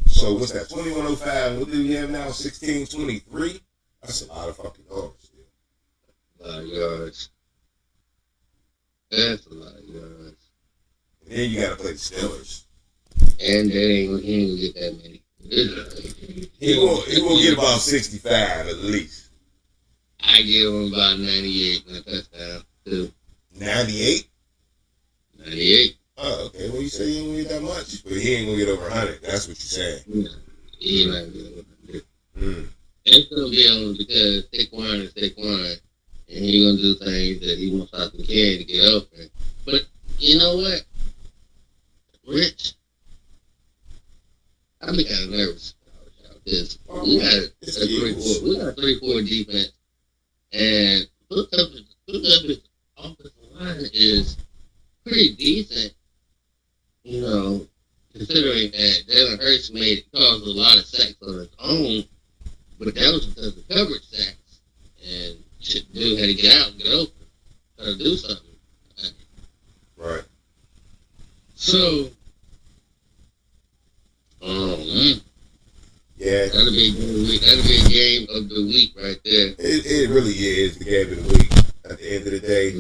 So what's that? 2105. What do we have now? 1623. That's a lot of fucking yards. A lot of yards. That's a lot of yards. And then you gotta play the Steelers. And he ain't gonna get that many. He will get about 65 at least. I give him about 98 and a touchdown too. 98? 98. Oh, okay. Well, you say he ain't gonna get that much, but he ain't gonna get over 100. That's what you're saying. Yeah. He ain't gonna get over 100. Mm. It's gonna be on because Saquon is Saquon, and he's gonna do things that he wants out the can to get open. But you know what, Rich? I've been kind of nervous about this. We got a 3-4 defense, and look up his offensive line is pretty decent. You know, considering that Jalen Hurts caused a lot of sacks on his own, but that was because of coverage sacks, and dude had to get out and get open, try to do something. Right. So, yeah, that'll be a game of the week right there. It really is the game of the week. At the end of the day,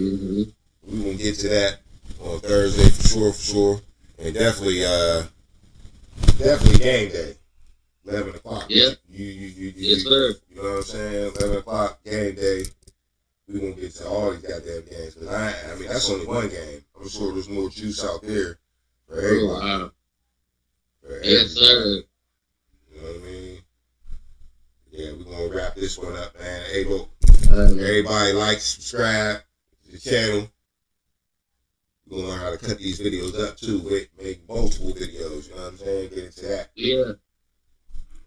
we gonna get to that on Thursday for sure, and definitely game day, 11 o'clock. Yeah. Yes, sir. You know what I'm saying? 11 o'clock game day. We gonna get to all these goddamn games. Cause I mean, that's only one game. I'm sure there's more juice out there for everybody. Wow. For Yes, sir. You know what I mean? Yeah, we're gonna wrap this one up, man. Everybody like, subscribe to the channel. We're gonna learn how to cut these videos up too, make multiple videos, you know what I'm saying? Get into that. Yeah. You know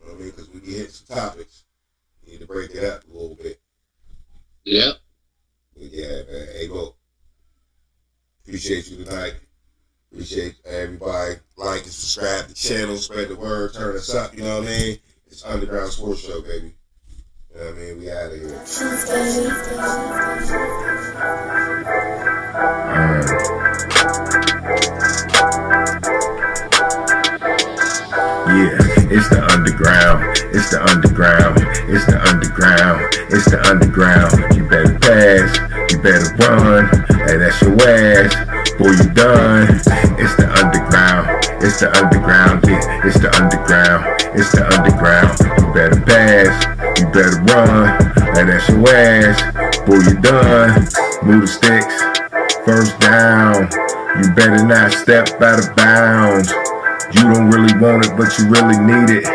what I mean? Because we be hitting some topics. We need to break it up a little bit. Yep. But yeah, man. Abo, appreciate you tonight. Appreciate everybody. Like and subscribe to the channel, spread the word, turn us up, you know what I mean? It's Underground Sports Show, baby. You know what I mean? We out of here. Yeah, it's the underground, it's the underground, it's the underground, it's the underground. You better pass, you better run, hey, that's your ass, boy, you done. It's the underground, it's the underground, yeah, it's the underground, it's the underground. You better pass, you better run, hey, that's your ass, boy, you done. Move the sticks, first down, you better not step out of bounds. You don't really want it, but you really need it.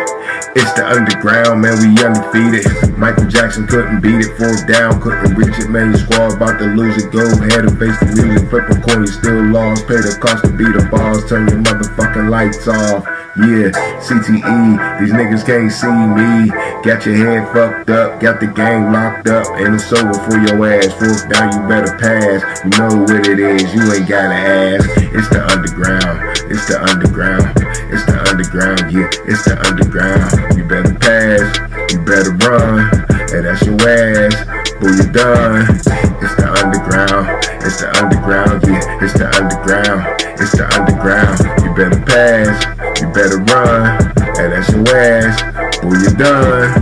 It's the underground, man, we undefeated. Michael Jackson couldn't beat it, fourth down, couldn't reach it, man, your squad about to lose it. Go ahead and face the music, flip a coin, you still lost. Pay the cost to beat the balls, turn your motherfucking lights off. Yeah, CTE, these niggas can't see me. Got your head fucked up, got the game locked up, and it's over for your ass. Fourth down, you better pass. You know what it is, you ain't gotta ask. It's the underground, it's the underground, it's the underground, yeah, it's the underground. You better pass, you better run, and that's your ass, boy, you done. It's the underground, it's the underground, yeah, it's the underground, it's the underground. You better pass, you better run, and that's your ass, boy, you done.